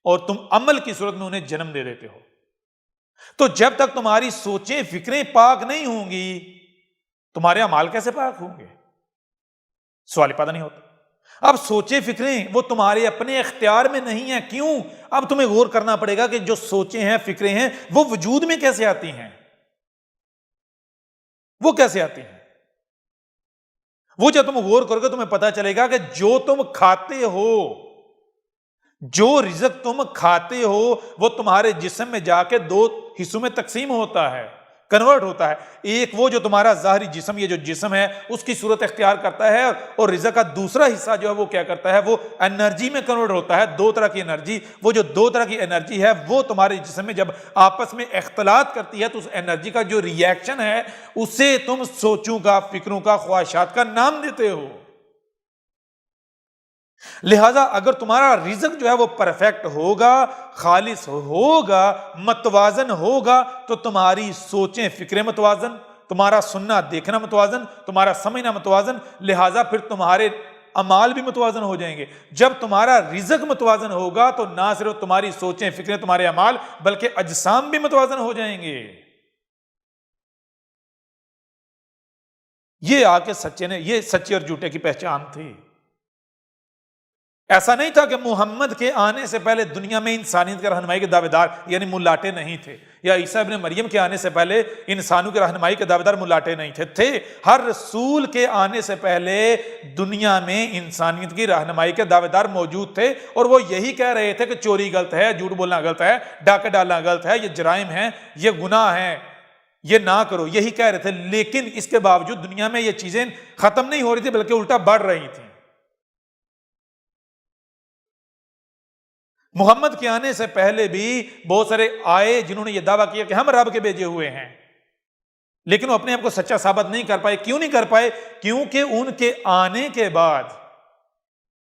اور تم عمل کی صورت میں انہیں جنم دے دیتے ہو۔ تو جب تک تمہاری سوچیں، فکریں پاک نہیں ہوں گی، تمہارے اعمال کیسے پاک ہوں گے؟ سوال پیدا نہیں ہوتا۔ اب سوچیں فکریں وہ تمہارے اپنے اختیار میں نہیں ہیں۔ کیوں؟ اب تمہیں غور کرنا پڑے گا کہ جو سوچیں ہیں، فکریں ہیں، وہ وجود میں کیسے آتی ہیں؟ وہ کیسے آتی ہیں؟ وہ جب تم غور کرو گے تمہیں پتا چلے گا کہ جو تم کھاتے ہو، جو رزق تم کھاتے ہو، وہ تمہارے جسم میں جا کے دو حصوں میں تقسیم ہوتا ہے، کنورٹ ہوتا ہے۔ ایک وہ جو تمہارا ظاہری جسم، یہ جو جسم ہے اس کی صورت اختیار کرتا ہے، اور رزق کا دوسرا حصہ جو ہے وہ کیا کرتا ہے؟ وہ انرجی میں کنورٹ ہوتا ہے۔ دو طرح کی انرجی، وہ جو دو طرح کی انرجی ہے وہ تمہارے جسم میں جب آپس میں اختلاط کرتی ہے تو اس انرجی کا جو ریئیکشن ہے اسے تم سوچوں کا، فکروں کا، خواہشات کا نام دیتے ہو۔ لہذا اگر تمہارا رزق جو ہے وہ پرفیکٹ ہوگا، خالص ہوگا، متوازن ہوگا، تو تمہاری سوچیں، فکریں متوازن، تمہارا سننا، دیکھنا متوازن، تمہارا سمجھنا متوازن، لہذا پھر تمہارے اعمال بھی متوازن ہو جائیں گے۔ جب تمہارا رزق متوازن ہوگا تو نہ صرف تمہاری سوچیں، فکریں، تمہارے اعمال، بلکہ اجسام بھی متوازن ہو جائیں گے۔ یہ آ کے سچے نے، یہ سچے اور جھوٹے کی پہچان تھی۔ ایسا نہیں تھا کہ محمد کے آنے سے پہلے دنیا میں انسانیت کے رہنمائی کے دعوے دار یعنی ملاٹے نہیں تھے، یا عیسیٰ ابن مریم کے آنے سے پہلے انسانوں کے رہنمائی کے دعوے دار ملاٹے نہیں تھے۔ ہر رسول کے آنے سے پہلے دنیا میں انسانیت کی رہنمائی کے دعوے دار موجود تھے، اور وہ یہی کہہ رہے تھے کہ چوری غلط ہے، جھوٹ بولنا غلط ہے، ڈاکہ ڈالنا غلط ہے، یہ جرائم ہیں، یہ گناہ ہیں، یہ نہ کرو، یہی کہہ رہے تھے۔ لیکن اس کے باوجود دنیا میں یہ چیزیں ختم نہیں ہو رہی تھی بلکہ الٹا بڑھ رہی تھیں۔ محمد کے آنے سے پہلے بھی بہت سارے آئے جنہوں نے یہ دعویٰ کیا کہ ہم رب کے بھیجے ہوئے ہیں، لیکن وہ اپنے آپ کو سچا ثابت نہیں کر پائے۔ کیوں نہیں کر پائے؟ کیونکہ ان کے آنے کے بعد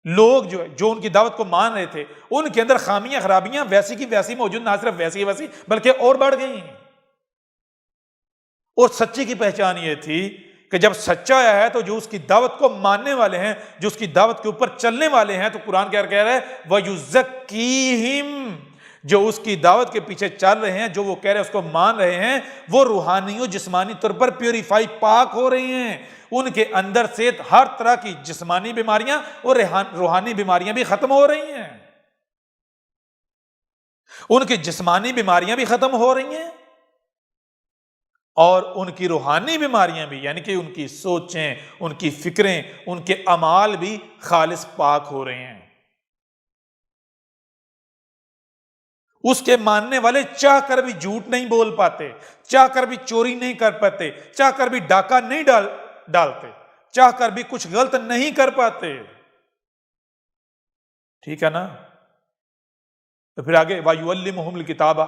لوگ جو ان کی دعوت کو مان رہے تھے، ان کے اندر خامیاں، خرابیاں ویسی کی ویسی موجود، نہ صرف ویسی ویسی بلکہ اور بڑھ گئی۔ اور سچے کی پہچان یہ تھی کہ جب سچا آیا ہے تو جو اس کی دعوت کو ماننے والے ہیں، جو اس کی دعوت کے اوپر چلنے والے ہیں، تو قرآن کیا کہہ رہا ہے؟ وَيُزَكِّيهِمْ، جو اس کی دعوت کے پیچھے چل رہے ہیں، جو وہ کہہ رہے ہیں اس کو مان رہے ہیں، وہ روحانی و جسمانی طور پر پیوریفائی، پاک ہو رہے ہیں۔ ان کے اندر سے ہر طرح کی جسمانی بیماریاں اور روحانی بیماریاں بھی ختم ہو رہی ہیں۔ ان کی جسمانی بیماریاں بھی ختم ہو رہی ہیں اور ان کی روحانی بیماریاں بھی، یعنی کہ ان کی سوچیں، ان کی فکریں، ان کے اعمال بھی خالص پاک ہو رہے ہیں۔ اس کے ماننے والے چاہ کر بھی جھوٹ نہیں بول پاتے، چاہ کر بھی چوری نہیں کر پاتے، چاہ کر بھی ڈاکہ نہیں ڈالتے، چاہ کر بھی کچھ غلط نہیں کر پاتے. ٹھیک ہے نا؟ تو پھر آگے وَيُعَلِّمُهُمُ الْكِتَابَ،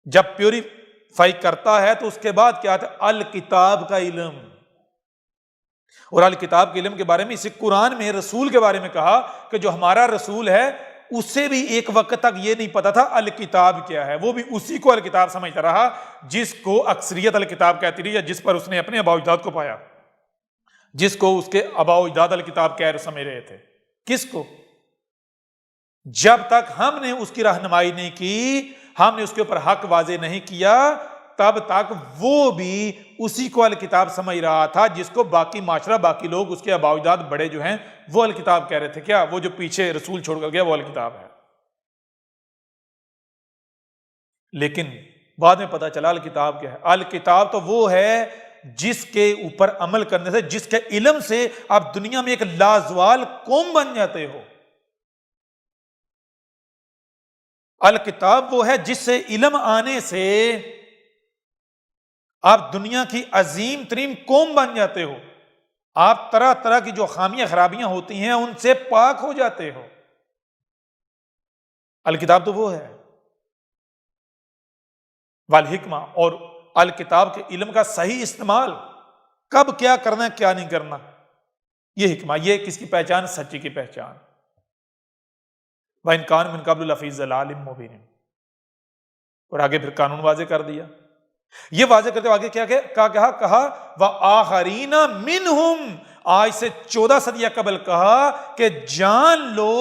جب پیوریفائی کرتا ہے تو اس کے بعد کیا آتا ہے؟ الکتاب کا علم. اور الکتاب کے علم کے بارے میں اسی قرآن میں رسول کے بارے میں کہا کہ جو ہمارا رسول ہے اسے بھی ایک وقت تک یہ نہیں پتا تھا الکتاب کیا ہے، وہ بھی اسی کو الکتاب سمجھتا رہا جس کو اکثریت الکتاب کہتی رہی، یا جس پر اس نے اپنے آباء و اجداد کو پایا، جس کو اس کے آباء و اجداد الکتاب کہہ سمجھ رہے تھے. کس کو؟ جب تک ہم نے اس کی رہنمائی نہیں کی، ہم نے اس کے اوپر حق واضح نہیں کیا، تب تک وہ بھی اسی کو الکتاب سمجھ رہا تھا جس کو باقی معاشرہ، باقی لوگ، اس کے آباء و اجداد بڑے جو ہیں وہ الکتاب کہہ رہے تھے. کیا وہ جو پیچھے رسول چھوڑ کر گیا وہ الکتاب ہے؟ لیکن بعد میں پتا چلا الکتاب کیا ہے. الکتاب تو وہ ہے جس کے اوپر عمل کرنے سے، جس کے علم سے آپ دنیا میں ایک لازوال قوم بن جاتے ہو. الکتاب وہ ہے جس سے علم آنے سے آپ دنیا کی عظیم ترین قوم بن جاتے ہو. آپ طرح طرح کی جو خامیاں خرابیاں ہوتی ہیں ان سے پاک ہو جاتے ہو. الکتاب تو وہ ہے. والحکمہ، اور الکتاب کے علم کا صحیح استعمال، کب کیا کرنا ہے کیا نہیں کرنا، یہ حکمہ، یہ کس کی پہچان؟ سچی کی پہچان. وَإِنْ كَانَ مِنْ قَبْلُ لَفِي ضَلَالٍ مُبِينٍ. اور آگے پھر قانون واضح کر دیا. یہ واضح کرتے ہوئے آگے کیا کہا وَآخَرِينَ مِنْهُمْ، آج سے 14 صدیہ قبل کہا کہ جان لو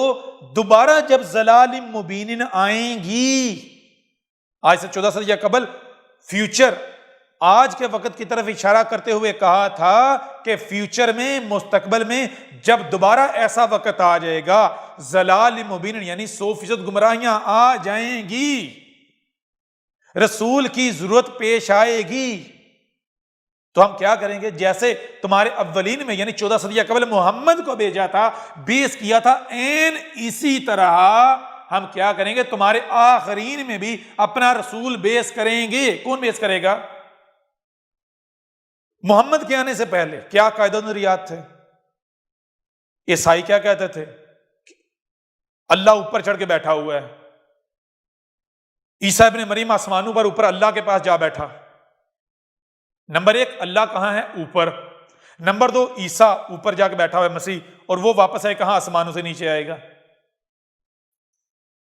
دوبارہ جب ضلال مبین آئیں گی. آج سے 14 صدیہ قبل فیوچر، آج کے وقت کی طرف اشارہ کرتے ہوئے کہا تھا کہ فیوچر میں، مستقبل میں جب دوبارہ ایسا وقت آ جائے گا، ضلال مبین یعنی 100% گمراہیاں آ جائیں گی، رسول کی ضرورت پیش آئے گی، تو ہم کیا کریں گے؟ جیسے تمہارے اولین میں یعنی 14 صدیہ قبل محمد کو بھیجا تھا، بیس کیا تھا، این اسی طرح ہم کیا کریں گے؟ تمہارے آخرین میں بھی اپنا رسول بیس کریں گے. کون بیس کرے گا؟ محمد کے آنے سے پہلے کیا قاعدہ و نظریات تھے؟ عیسائی کیا کہتے تھے؟ اللہ اوپر چڑھ کے بیٹھا ہوا ہے. عیسیٰ ابن مریم آسمانوں پر اوپر اللہ کے پاس جا بیٹھا. نمبر 1 اللہ کہاں ہے؟ اوپر. نمبر 2 عیسیٰ اوپر جا کے بیٹھا ہوا ہے مسیح، اور وہ واپس آئے کہاں؟ آسمانوں سے نیچے آئے گا.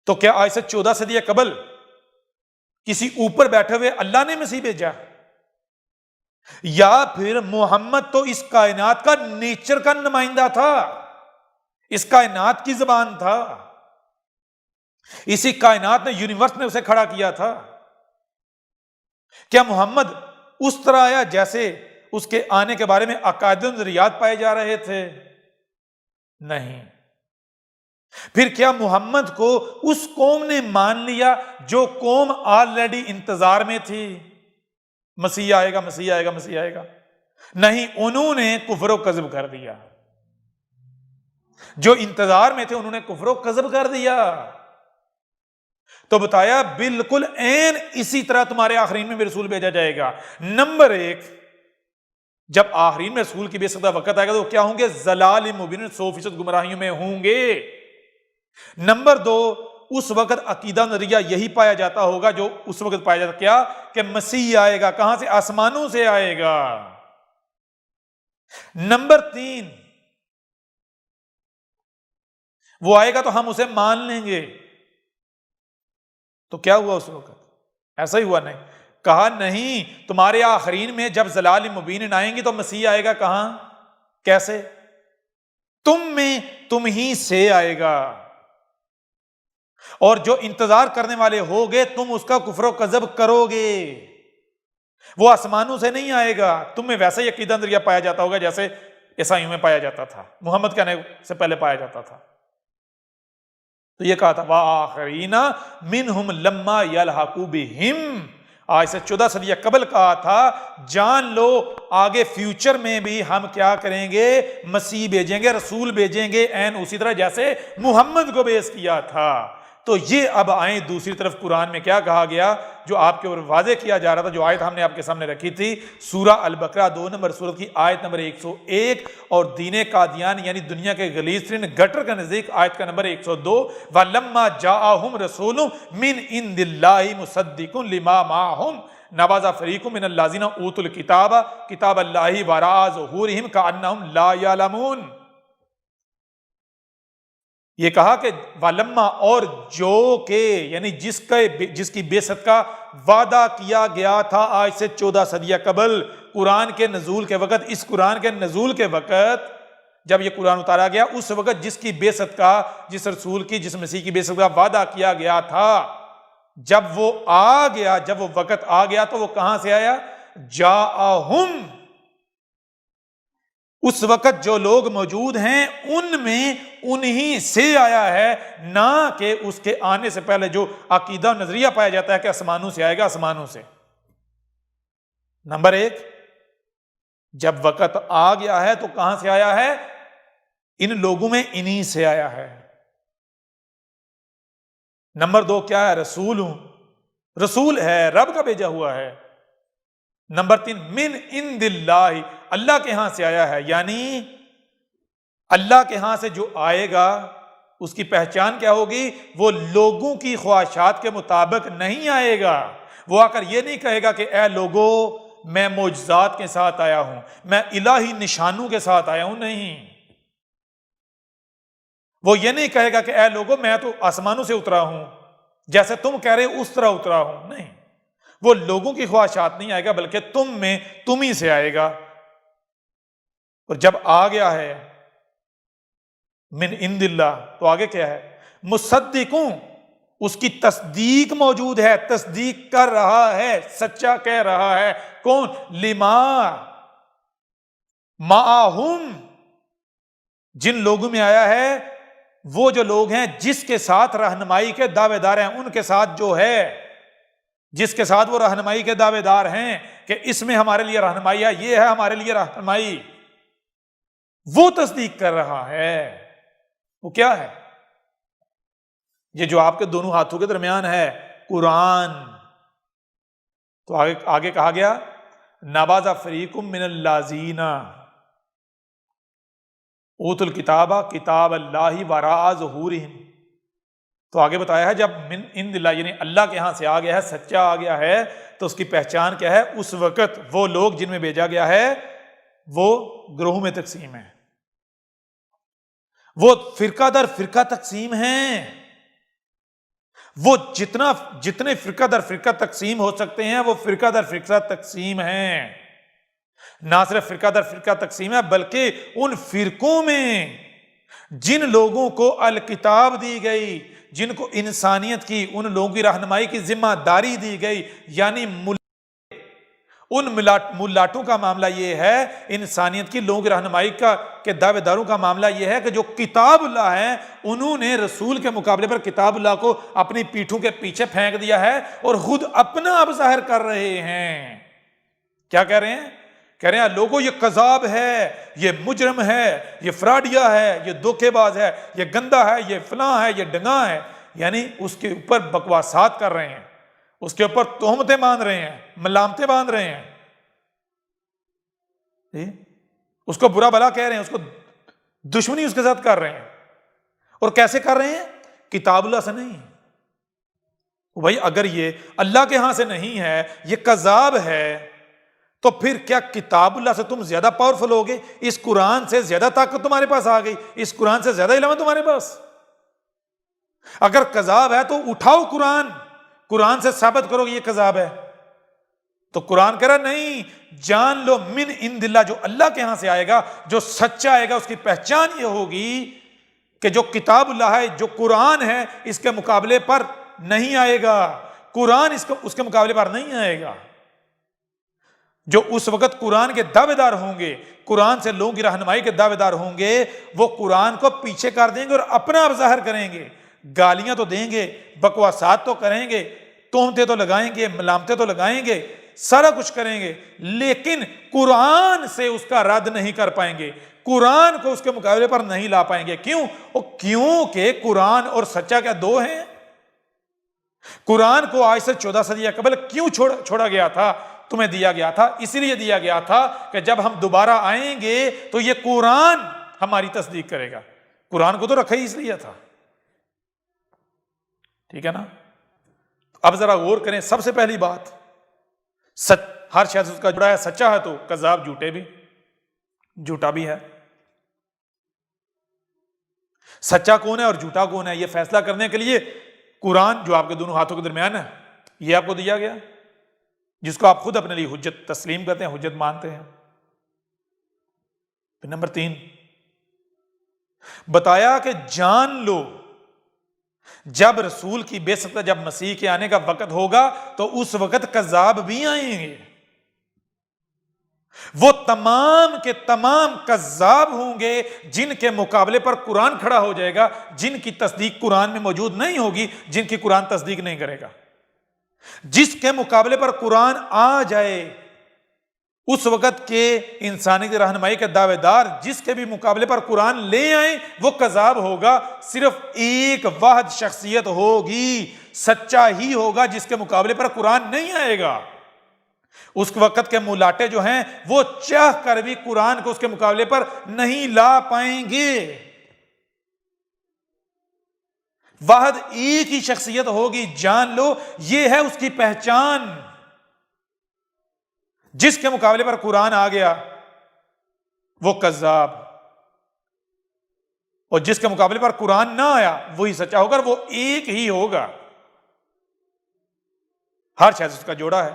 تو کیا آج سے 14 صدیہ قبل کسی اوپر بیٹھے ہوئے اللہ نے مسیح بھیجا؟ یا پھر محمد تو اس کائنات کا نیچر کا نمائندہ تھا، اس کائنات کی زبان تھا، اسی کائنات نے، یونیورس نے اسے کھڑا کیا تھا. کیا محمد اس طرح آیا جیسے اس کے آنے کے بارے میں عقائد و نظریات پائے جا رہے تھے؟ نہیں. پھر کیا محمد کو اس قوم نے مان لیا جو قوم آلریڈی انتظار میں تھی؟ مسیح آئے گا، مسیح آئے گا، مسیح آئے گا. نہیں، انہوں نے کفر و کذب کر دیا. جو انتظار میں تھے انہوں نے کفر و کذب کر دیا. تو بتایا بالکل عین اسی طرح تمہارے آخرین میں بھی رسول بھیجا جائے گا. نمبر 1 جب آخرین میں رسول کی بیعت کا وقت آئے گا تو کیا ہوں گے؟ ضلال مبین، 100% گمراہیوں میں ہوں گے. نمبر 2 اس وقت عقیدہ نظریہ یہی پایا جاتا ہوگا جو اس وقت پایا جاتا، کیا کہ مسیح آئے گا. کہاں سے؟ آسمانوں سے آئے گا. نمبر 3 وہ آئے گا تو ہم اسے مان لیں گے. تو کیا ہوا اس وقت؟ ایسا ہی ہوا؟ نہیں. کہا نہیں، تمہارے آخرین میں جب ضلال مبین آئیں گی تو مسیح آئے گا. کہاں؟ کیسے؟ تم میں، تم ہی سے آئے گا. اور جو انتظار کرنے والے ہوگے تم اس کا کفر و کذب کرو گے. وہ آسمانوں سے نہیں آئے گا. تم میں ویسا ہی عقیدہ نظریہ پایا جاتا ہوگا جیسے عیسائیوں میں پایا جاتا تھا، محمد کے آنے سے پہلے پایا جاتا تھا. تو یہ کہا تھا وَآخَرِينَ مِنْهُمْ لَمَّا يَلْحَقُوا بِهِمْ. آج سے 14 صدیہ قبل کہا تھا جان لو آگے فیوچر میں بھی ہم کیا کریں گے؟ مسیح بھیجیں گے، رسول بھیجیں گے، این اسی طرح جیسے محمد کو بیس کیا تھا. تو یہ اب آئیں دوسری طرف قرآن میں کیا کہا گیا، جو آپ کے اوپر واضح کیا جا رہا تھا، جو آیت ہم نے آپ کے سامنے رکھی تھی، سورہ البقرہ 2 نمبر سورت کی آیت نمبر 101 اور دین قادیان یعنی دنیا کے غلیظ ترین گٹر کا نزدیک آیت کا نمبر 102، وَلَمَّا جَاءَهُمْ رَسُولٌ مِّنْ عِندِ اللَّهِ مُصَدِّقٌ لِمَا مَعَهُمْ نَبَذَ فَرِيقٌ مِّنَ الَّذِينَ أُوتُوا الْكِتَابَ كِتَابَ اللَّهِ وَرَاءَ ظُهُورِهِمْ كَأَنَّهُمْ لَا يَعْلَمُونَ۔ یہ کہا کہ والما، اور جو کہ یعنی جس کی بعثت کا وعدہ کیا گیا تھا آج سے 14 صدیہ قبل قرآن کے نزول کے وقت، اس قرآن کے نزول کے وقت جب یہ قرآن اتارا گیا، اس وقت جس کی بعثت کا، جس رسول کی، جس مسیح کی بعثت کا وعدہ کیا گیا تھا، جب وہ آ گیا، جب وہ وقت آ گیا تو وہ کہاں سے آیا؟ جاءہم، اس وقت جو لوگ موجود ہیں ان میں انہی سے آیا ہے، نہ کہ اس کے آنے سے پہلے جو عقیدہ و نظریہ پایا جاتا ہے کہ آسمانوں سے آئے گا، آسمانوں سے۔ نمبر 1، جب وقت آ گیا ہے تو کہاں سے آیا ہے؟ ان لوگوں میں انہی سے آیا ہے۔ نمبر 2 کیا ہے؟ رسول ہوں، رسول ہے، رب کا بھیجا ہوا ہے۔ نمبر 3 من عند اللہ، اللہ کے ہاں سے آیا ہے، یعنی اللہ کے ہاں سے جو آئے گا اس کی پہچان کیا ہوگی؟ وہ لوگوں کی خواہشات کے مطابق نہیں آئے گا۔ وہ آ کر یہ نہیں کہے گا کہ اے لوگو میں معجزات کے ساتھ آیا ہوں، میں الہی نشانوں کے ساتھ آیا ہوں، نہیں۔ وہ یہ نہیں کہے گا کہ اے لوگو میں تو آسمانوں سے اترا ہوں، جیسے تم کہہ رہے اس طرح اترا ہوں، نہیں۔ وہ لوگوں کی خواہشات نہیں آئے گا، بلکہ تم ہی سے آئے گا۔ اور جب آ گیا ہے من عند اللہ تو آگے کیا ہے؟ مصدقوں، اس کی تصدیق موجود ہے، تصدیق کر رہا ہے، سچا کہہ رہا ہے۔ کون؟ لما معہم، جن لوگوں میں آیا ہے، وہ جو لوگ ہیں جس کے ساتھ رہنمائی کے دعوے دار ہیں، ان کے ساتھ جو ہے، جس کے ساتھ وہ رہنمائی کے دعوے دار ہیں کہ اس میں ہمارے لیے رہنمائی ہے، یہ ہے ہمارے لیے رہنمائی، وہ تصدیق کر رہا ہے۔ وہ کیا ہے؟ یہ جو آپ کے دونوں ہاتھوں کے درمیان ہے، قرآن۔ تو آگے کہا گیا نبذ فریق من الذین اوتوا الکتاب کتاب اللہ وراء ظہورہم۔ تو آگے بتایا ہے جب من عند اللہ یعنی اللہ کے ہاں سے آ گیا ہے، سچا آ گیا ہے، تو اس کی پہچان کیا ہے؟ اس وقت وہ لوگ جن میں بھیجا گیا ہے وہ گروہوں میں تقسیم ہے، وہ فرقہ در فرقہ تقسیم ہیں، وہ جتنے فرقہ در فرقہ تقسیم ہو سکتے ہیں وہ فرقہ در فرقہ تقسیم ہیں۔ نہ صرف فرقہ در فرقہ تقسیم ہے، بلکہ ان فرقوں میں جن لوگوں کو الکتاب دی گئی، جن کو انسانیت کی، ان لوگوں کی رہنمائی کی ذمہ داری دی گئی، یعنی ان ملاٹوں کا معاملہ یہ ہے، انسانیت کی لوگوں کی رہنمائی کے دعوے داروں کا معاملہ یہ ہے کہ جو کتاب اللہ ہے، انہوں نے رسول کے مقابلے پر کتاب اللہ کو اپنی پیٹھوں کے پیچھے پھینک دیا ہے اور خود اپنا اب ظاہر کر رہے ہیں۔ کیا کہہ رہے ہیں؟ کہہ رہے ہیں لوگوں یہ کذاب ہے، یہ مجرم ہے، یہ فراڈیا ہے، یہ دھوکے باز ہے، یہ گندا ہے، یہ فلاں ہے، یہ ڈنگا ہے، یعنی اس کے اوپر بکواسات کر رہے ہیں، اس کے اوپر تہمتیں باندھ رہے ہیں، ملامتیں باندھ رہے ہیں، اس کو برا بھلا کہہ رہے ہیں، اس کو دشمنی اس کے ساتھ کر رہے ہیں۔ اور کیسے کر رہے ہیں؟ کتاب اللہ سے نہیں۔ بھائی اگر یہ اللہ کے ہاں سے نہیں ہے، یہ کذاب ہے، تو پھر کیا کتاب اللہ سے تم زیادہ پاورفل ہوگے؟ اس قرآن سے زیادہ طاقت تمہارے پاس آ گئی، اس قرآن سے زیادہ علم ہے تمہارے پاس؟ اگر کذاب ہے تو اٹھاؤ قرآن سے ثابت کرو کہ یہ کذاب ہے۔ تو قرآن کہہ رہا نہیں، جان لو من عند اللہ، جو اللہ کے ہاں سے آئے گا، جو سچا آئے گا، اس کی پہچان یہ ہوگی کہ جو کتاب اللہ ہے، جو قرآن ہے، اس کے مقابلے پر نہیں آئے گا، قرآن اس کے مقابلے پر نہیں آئے گا۔ جو اس وقت قرآن کے دعوے دار ہوں گے، قرآن سے لوگوں کی رہنمائی کے دعوے دار ہوں گے، وہ قرآن کو پیچھے کر دیں گے اور اپنا اب ظاہر کریں گے، گالیاں تو دیں گے، بکواسات تو کریں گے، تہمتیں تو لگائیں گے، ملامتیں تو لگائیں گے، سارا کچھ کریں گے، لیکن قرآن سے اس کا رد نہیں کر پائیں گے، قرآن کو اس کے مقابلے پر نہیں لا پائیں گے۔ کیوں؟ کیونکہ قرآن اور سچا کیا دو ہیں؟ قرآن کو آج سے 14 صدیہ قبل کیوں چھوڑا گیا تھا؟ تمہیں دیا گیا تھا اس لیے دیا گیا تھا کہ جب ہم دوبارہ آئیں گے تو یہ قرآن ہماری تصدیق کرے گا. قرآن کو تو رکھا ہی اس لیے تھا. ٹھیک ہے نا؟ اب ذرا غور کریں. سب سے پہلی بات، ہر شخص اس کا جڑا ہے سچا ہے تو کذاب جھوٹا بھی ہے. سچا کون ہے اور جھوٹا کون ہے، یہ فیصلہ کرنے کے لیے قرآن جو آپ کے دونوں ہاتھوں کے درمیان ہے یہ آپ کو دیا گیا، جس کو آپ خود اپنے لیے حجت تسلیم کرتے ہیں، حجت مانتے ہیں. پھر نمبر 3 بتایا کہ جان لو جب رسول کی بعثت، جب مسیح کے آنے کا وقت ہوگا تو اس وقت کذاب بھی آئیں گے. وہ تمام کے تمام کذاب ہوں گے جن کے مقابلے پر قرآن کھڑا ہو جائے گا، جن کی تصدیق قرآن میں موجود نہیں ہوگی، جن کی قرآن تصدیق نہیں کرے گا. جس کے مقابلے پر قرآن آ جائے اس وقت کے انسانی کی رہنمائی کے دعوے دار جس کے بھی مقابلے پر قرآن لے آئیں وہ کذاب ہوگا. صرف ایک واحد شخصیت ہوگی، سچا ہی ہوگا، جس کے مقابلے پر قرآن نہیں آئے گا. اس وقت کے ملاٹے جو ہیں وہ چاہ کر بھی قرآن کو اس کے مقابلے پر نہیں لا پائیں گے. واحد ایک ہی شخصیت ہوگی، جان لو یہ ہے اس کی پہچان. جس کے مقابلے پر قرآن آ گیا وہ کذاب، اور جس کے مقابلے پر قرآن نہ آیا وہی سچا ہوگا، وہ ایک ہی ہوگا. ہر شخص اس کا جوڑا ہے.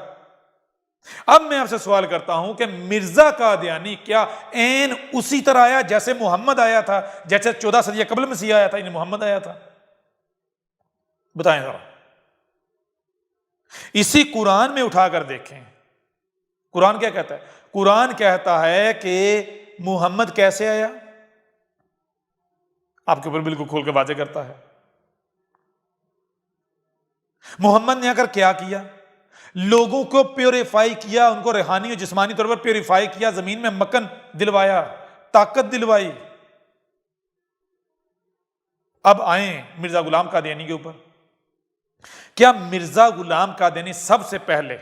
اب میں آپ سے سوال کرتا ہوں کہ مرزا قادیانی کیا عین اسی طرح آیا جیسے محمد آیا تھا، جیسے 14 صدیہ قبل مسیح آیا تھا، یعنی محمد آیا تھا؟ بتائیں ذرا. اسی قرآن میں اٹھا کر دیکھیں قرآن کیا کہتا ہے. قرآن کہتا ہے کہ محمد کیسے آیا، آپ کے اوپر بالکل کھول کے واضح کرتا ہے. محمد نے آ کر کیا کیا؟ لوگوں کو پیوریفائی کیا، ان کو روحانی اور جسمانی طور پر پیوریفائی کیا، زمین میں مکن دلوایا، طاقت دلوائی. اب آئیں مرزا غلام قادیانی کے اوپر. کیا مرزا غلام قادیانی سب سے پہلے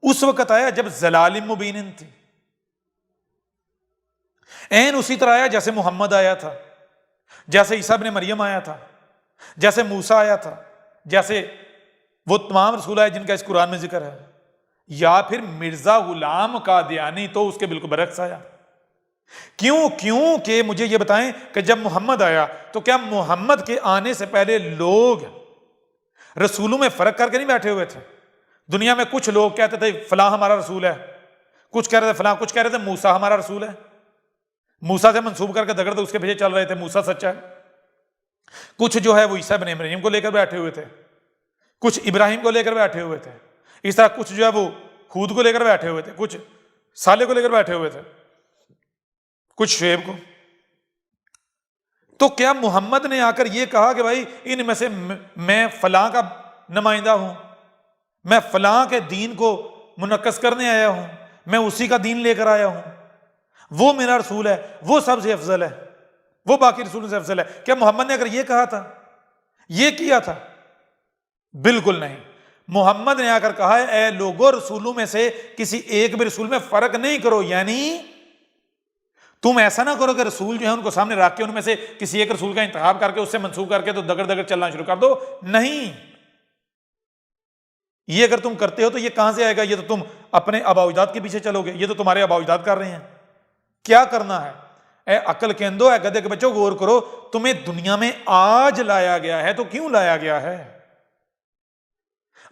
اس وقت آیا جب ضلال مبین تھی؟ عین اسی طرح آیا جیسے محمد آیا تھا، جیسے عیسیٰ ابن مریم آیا تھا، جیسے موسیٰ آیا تھا، جیسے وہ تمام رسول آئے جن کا اس قرآن میں ذکر ہے؟ یا پھر مرزا غلام قادیانی تو اس کے بالکل برعکس آیا؟ کیوں کہ مجھے یہ بتائیں کہ جب محمد آیا تو کیا محمد کے آنے سے پہلے لوگ رسولوں میں فرق کر کے نہیں بیٹھے ہوئے تھے؟ دنیا میں کچھ لوگ کہتے تھے فلاں ہمارا رسول ہے، کچھ کہہ رہے تھے فلاں، کچھ کہہ رہے تھے موسیٰ ہمارا رسول ہے، موسیٰ سے منسوب کر کے دگڑتے اس کے پیچھے چل رہے تھے، موسیٰ سچا ہے. کچھ جو ہے وہ عیسیٰ ابن مریم کو لے کر بیٹھے ہوئے تھے، کچھ ابراہیم کو لے کر بیٹھے ہوئے تھے. اس طرح کچھ جو ہے وہ ہود کو لے کر بیٹھے ہوئے تھے، کچھ صالح کو لے کر بیٹھے ہوئے تھے، کچھ شعیب کو. تو کیا محمد نے آ کر یہ کہا کہ بھائی ان میں سے میں فلاں کا نمائندہ ہوں، میں فلاں کے دین کو منعکس کرنے آیا ہوں، میں اسی کا دین لے کر آیا ہوں، وہ میرا رسول ہے، وہ سب سے افضل ہے، وہ باقی رسولوں سے افضل ہے؟ کیا محمد نے اگر یہ کہا تھا، یہ کیا تھا؟ بالکل نہیں. محمد نے آ کر کہا ہے اے لوگوں رسولوں میں سے کسی ایک بھی رسول میں فرق نہیں کرو. یعنی تم ایسا نہ کرو کہ رسول جو ہے ان کو سامنے رکھ کے ان میں سے کسی ایک رسول کا انتخاب کر کے اس سے منسوخ کر کے تو دگڑ دگڑ چلنا شروع کر دو. نہیں، یہ اگر تم کرتے ہو تو یہ کہاں سے آئے گا؟ یہ تو تم اپنے آباء و اجداد کے پیچھے چلو گے، یہ تو تمہارے آباء و اجداد کر رہے ہیں. کیا کرنا ہے؟ اے عقل کے اندھو، اے گدھے کے بچوں غور کرو. تمہیں دنیا میں آج لایا گیا ہے تو کیوں لایا گیا ہے؟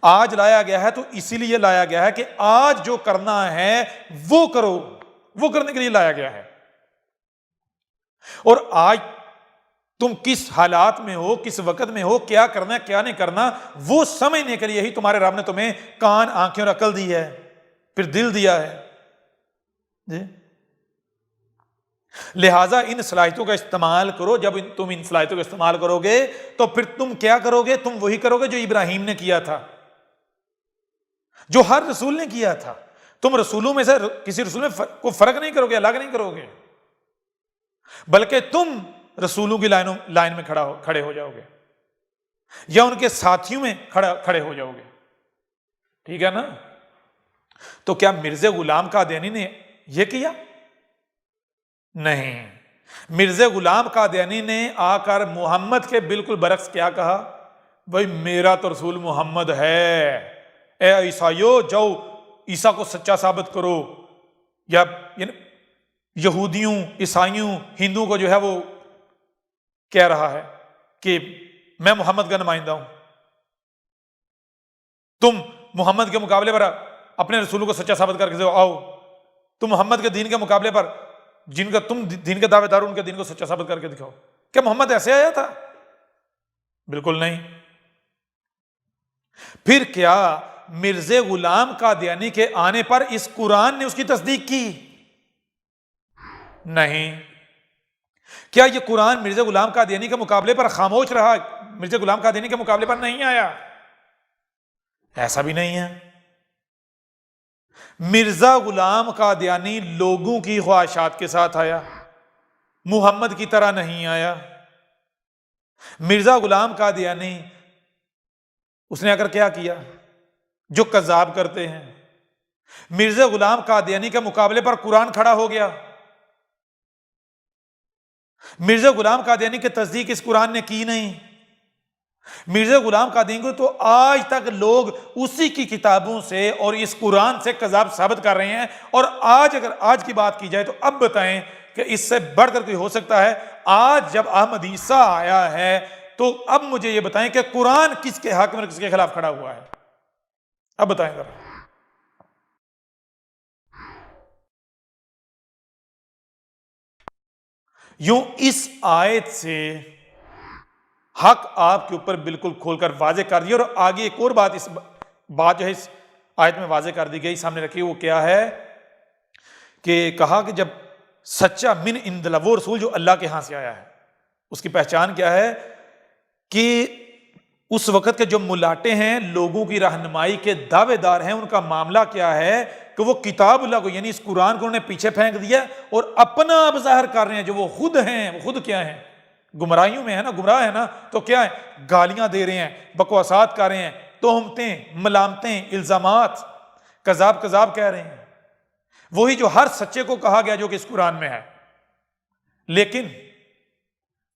آج لایا گیا ہے تو اسی لیے لایا گیا ہے کہ آج جو کرنا ہے وہ کرو، وہ کرنے کے لیے لایا گیا ہے. اور آج تم کس حالات میں ہو، کس وقت میں ہو، کیا کرنا ہے کیا نہیں کرنا، وہ سمجھنے کے لیے ہی تمہارے رب نے تمہیں کان، آنکھیں اور عقل دی ہے، پھر دل دیا ہے. جی لہٰذا ان صلاحیتوں کا استعمال کرو. جب تم ان صلاحیتوں کا استعمال کرو گے تو پھر تم کیا کرو گے؟ تم وہی کرو گے جو ابراہیم نے کیا تھا، جو ہر رسول نے کیا تھا. تم رسولوں میں سے کسی رسول میں کو فرق نہیں کرو گے، الگ نہیں کرو گے، بلکہ تم رسولوں کی لائن میں کھڑے ہو جاؤ گے. یا ان کے ساتھیوں میں کھڑے ہو جاؤ گے؟ ٹھیک ہے نا؟ تو کیا مرزا غلام قادیانی نے یہ کیا؟ نہیں، مرزا غلام قادیانی نے آ کر محمد کے بالکل برعکس کیا کہا؟ بھائی میرا تو رسول محمد ہے، اے عیسائیو جاؤ عیسیٰ کو سچا ثابت کرو. یا یہودیوں، عیسائیوں، ہندوؤں کو جو ہے وہ کہہ رہا ہے کہ میں محمد کا نمائندہ ہوں، تم محمد کے مقابلے پر اپنے رسولوں کو سچا ثابت کر کے آؤ، تم محمد کے دین کے مقابلے پر جن کا تم دین کے دعوے دار ان کے دین کو سچا ثابت کر کے دکھاؤ. کیا محمد ایسے آیا تھا؟ بالکل نہیں. پھر کیا مرزا غلام قادیانی کے آنے پر اس قرآن نے اس کی تصدیق کی؟ نہیں. کیا یہ قرآن مرزا غلام قادیانی کے مقابلے پر خاموش رہا؟ مرزا غلام قادیانی کے مقابلے پر نہیں آیا، ایسا بھی نہیں ہے. مرزا غلام قادیانی لوگوں کی خواہشات کے ساتھ آیا، محمد کی طرح نہیں آیا. مرزا غلام قادیانی اس نے آ کر کیا کیا؟ جو کذاب کرتے ہیں، مرزا غلام قادیانی کے مقابلے پر قرآن کھڑا ہو گیا. مرزا غلام قادیانی کی تصدیق اس قرآن نے کی نہیں. مرزا غلام قادیانی کو تو آج تک لوگ اسی کی کتابوں سے اور اس قرآن سے کذاب ثابت کر رہے ہیں. اور اگر آج کی بات کی جائے تو اب بتائیں کہ اس سے بڑھ کر کوئی ہو سکتا ہے؟ آج جب احمد عیسیٰ آیا ہے تو اب مجھے یہ بتائیں کہ قرآن کس کے حق میں کس کے خلاف کھڑا ہوا ہے؟ اب بتائیں ذرا. یوں اس آیت سے حق آپ کے اوپر بالکل کھول کر واضح کر دیا. اور آگے ایک اور بات جو ہے اس آیت میں واضح کر دی گئی، سامنے رکھی. وہ کیا ہے کہ کہا کہ جب سچا من عند اللہ، وہ رسول جو اللہ کے ہاں سے آیا ہے، اس کی پہچان کیا ہے؟ کہ اس وقت کے جو ملاٹے ہیں، لوگوں کی رہنمائی کے دعوے دار ہیں، ان کا معاملہ کیا ہے کہ وہ کتاب اللہ کو یعنی اس قرآن کو انہوں نے پیچھے پھینک دیا اور اپنا اب ظاہر کر رہے ہیں. جو وہ خود ہیں، وہ خود کیا ہیں؟ گمراہیوں میں ہے نا، گمراہ ہے نا. تو کیا ہے؟ گالیاں دے رہے ہیں، بکواسات کر رہے ہیں، تہمتیں، ملامتیں، الزامات، کذاب کہہ رہے ہیں. وہی جو ہر سچے کو کہا گیا جو کہ اس قرآن میں ہے، لیکن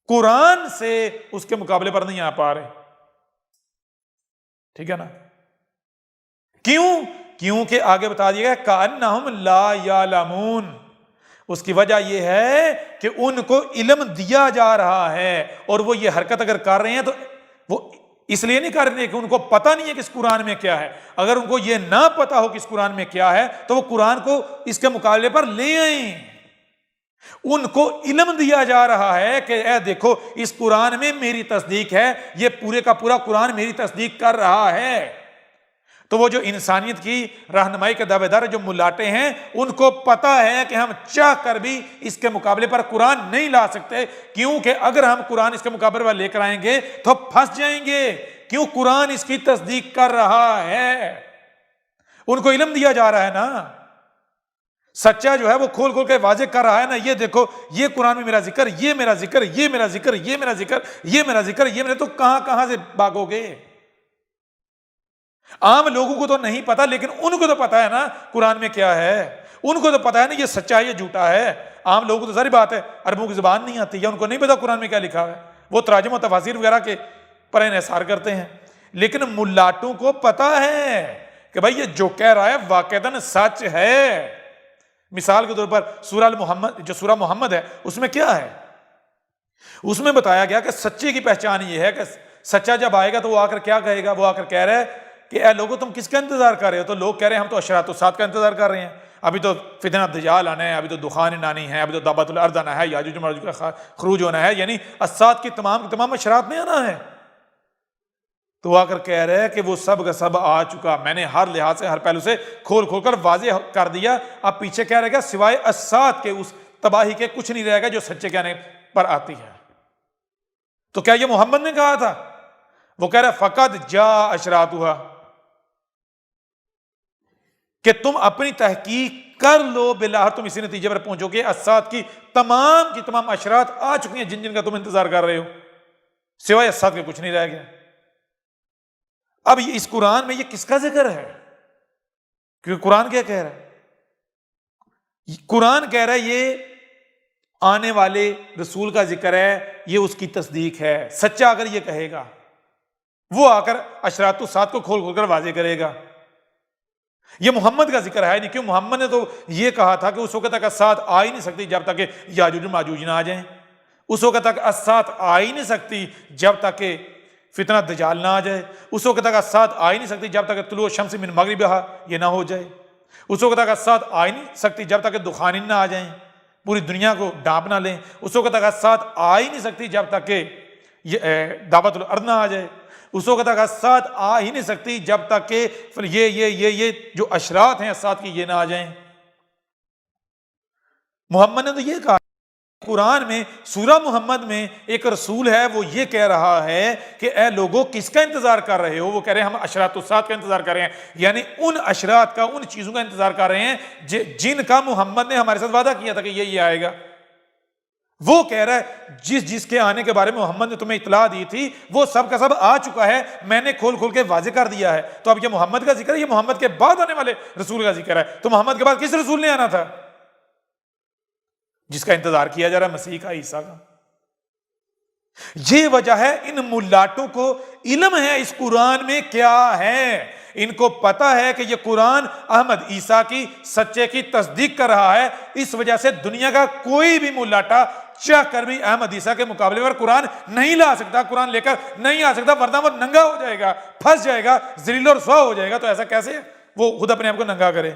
قرآن سے اس کے مقابلے پر نہیں آ پا رہے. ٹھیک ہے نا؟ کیونکہ آگے بتا دیا گیا کأنہم لا یعلمون. اس کی وجہ یہ ہے کہ ان کو علم دیا جا رہا ہے اور وہ یہ حرکت اگر کر رہے ہیں تو وہ اس لیے نہیں کر رہے کہ ان کو پتہ نہیں ہے کہ اس قرآن میں کیا ہے. اگر ان کو یہ نہ پتا ہو کہ اس قرآن میں کیا ہے تو وہ قرآن کو اس کے مقابلے پر لے آئیں. ان کو علم دیا جا رہا ہے کہ اے دیکھو اس قرآن میں میری تصدیق ہے، یہ پورے کا پورا قرآن میری تصدیق کر رہا ہے. تو وہ جو انسانیت کی رہنمائی کے دعوے دار جو ملاٹے ہیں، ان کو پتا ہے کہ ہم چاہ کر بھی اس کے مقابلے پر قرآن نہیں لا سکتے، کیونکہ اگر ہم قرآن اس کے مقابلے پر لے کر آئیں گے تو پھنس جائیں گے. کیوں؟ قرآن اس کی تصدیق کر رہا ہے. ان کو علم دیا جا رہا ہے نا، سچا جو ہے وہ کھول کے واضح کر رہا ہے نا. یہ دیکھو یہ قرآن میں میرا ذکر، یہ میرا ذکر، یہ میرا ذکر، یہ میرا ذکر، یہ میرا ذکر، یہ میرا. تو کہاں سے بھاگو گے؟ عام لوگوں کو تو نہیں پتا، لیکن ان کو تو پتا ہے نا قرآن میں کیا ہے. ان کو تو پتا ہے نا یہ سچا ہے، یہ جھوٹا ہے. عام لوگوں کو تو ظاہر بات ہے عربوں کی زبان نہیں آتی یا ان کو نہیں پتا قرآن میں کیا لکھا ہے، وہ تراجم و تفاسیر وغیرہ کے پر انحصار کرتے ہیں. لیکن ملاٹوں کو پتا ہے کہ بھائی یہ جو کہہ رہا ہے واقعتاً سچ ہے. مثال کے طور پر سورہ محمد ہے، اس میں کیا ہے؟ اس میں بتایا گیا کہ سچے کی پہچان یہ ہے کہ سچا جب آئے گا تو وہ آ کر کیا کہے گا؟ وہ آ کر کہہ رہا ہے کہ اے لوگوں تم کس کا انتظار کر رہے ہو؟ تو لوگ کہہ رہے ہیں ہم تو اشراط الساعۃ کا انتظار کر رہے ہیں. ابھی تو فتنہ دجال آنا ہے، ابھی تو دخان آنی ہے، ابھی تو دابۃ الارض آنا ہے، یاجوج و ماجوج کا خروج ہونا ہے، یعنی الساعۃ کی تمام اشراط میں آنا ہے. تو آ کر کہہ رہے ہیں کہ وہ سب کا سب آ چکا، میں نے ہر لحاظ سے ہر پہلو سے کھول کر واضح کر دیا. اب پیچھے کیا رہے گا سوائے الساعۃ کے، اس تباہی کے کچھ نہیں رہے گا جو سچے کہنے پر آتی ہے. تو کیا یہ محمد نے کہا تھا؟ وہ کہہ رہا فقط جاء اشراطھا، کہ تم اپنی تحقیق کر لو، بالآخر تم اسی نتیجے پر پہنچو گے الساعۃ کی تمام اشراط آ چکی ہیں جن کا تم انتظار کر رہے ہو، سوائے الساعۃ کے کچھ نہیں رہ گیا. اب اس قرآن میں یہ کس کا ذکر ہے؟ کیونکہ قرآن کیا کہہ رہا ہے؟ قرآن کہہ رہا ہے یہ آنے والے رسول کا ذکر ہے، یہ اس کی تصدیق ہے۔ سچا اگر یہ کہے گا، وہ آ کر اشراط الساعت کو کھول کھول کر واضح کرے گا۔ یہ محمد کا ذکر ہے نہیں، کیوں؟ محمد نے تو یہ کہا تھا کہ اس وقت تک الساعت آ ہی نہیں سکتی جب تک کہ یاجوج ماجوج نہ آ جائیں، اس وقت تک الساعت آ ہی نہیں سکتی جب تک کہ فتنہ دجال نہ آ جائے، اس وقت تک الساعت آ ہی نہیں سکتی جب تک کہ طلوع الشمس من مغربہا یہ نہ ہو جائے، اس وقت تک الساعت آ ہی نہیں سکتی جب تک کہ دخانین نہ آ جائیں، پوری دنیا کو ڈانپ نہ لیں، اس وقت تک الساعت آ ہی نہیں سکتی جب تک کہ دعوت الارض نہ آ جائے، اس وقت تک الساعت آ ہی نہیں سکتی جب تک کہ یہ جو اشراط ہیں الساعت کی یہ نہ آ جائیں۔ محمد نے تو یہ کہا، قرآن میں سورہ محمد میں ایک رسول ہے، وہ یہ کہہ رہا ہے کہ اے لوگوں کس کا انتظار کر رہے ہو؟ وہ کہہ رہے ہیں ہم اشراط الساعت کا انتظار کر رہے ہیں، یعنی ان اشراط کا، ان چیزوں کا انتظار کر رہے ہیں جن کا محمد نے ہمارے ساتھ وعدہ کیا تھا کہ یہ آئے گا۔ وہ کہہ رہا ہے جس کے آنے کے بارے میں محمد نے تمہیں اطلاع دی تھی وہ سب کا سب آ چکا ہے، میں نے کھول کھول کے واضح کر دیا ہے۔ تو اب یہ محمد کا ذکر ہے، یہ محمد کے بعد آنے والے رسول کا ذکر ہے۔ تو محمد کے بعد کس رسول نے آنا تھا جس کا انتظار کیا جا رہا ہے؟ مسیح کا، عیسیٰ کا۔ یہ وجہ ہے ان ملاٹوں کو علم ہے اس قرآن میں کیا ہے، ان کو پتا ہے کہ یہ قرآن احمد عیسیٰ کی سچے کی تصدیق کر رہا ہے۔ اس وجہ سے دنیا کا کوئی بھی ملاٹا چاہ کر بھی احمد عیسیٰ کے مقابلے پر قرآن نہیں لا سکتا، قرآن لے کر نہیں آ سکتا، ورنہ وہ ننگا ہو جائے گا، پھنس جائے گا، ذلیل اور رسوا ہو جائے گا۔ تو ایسا کیسے وہ خود اپنے آپ کو ننگا کرے؟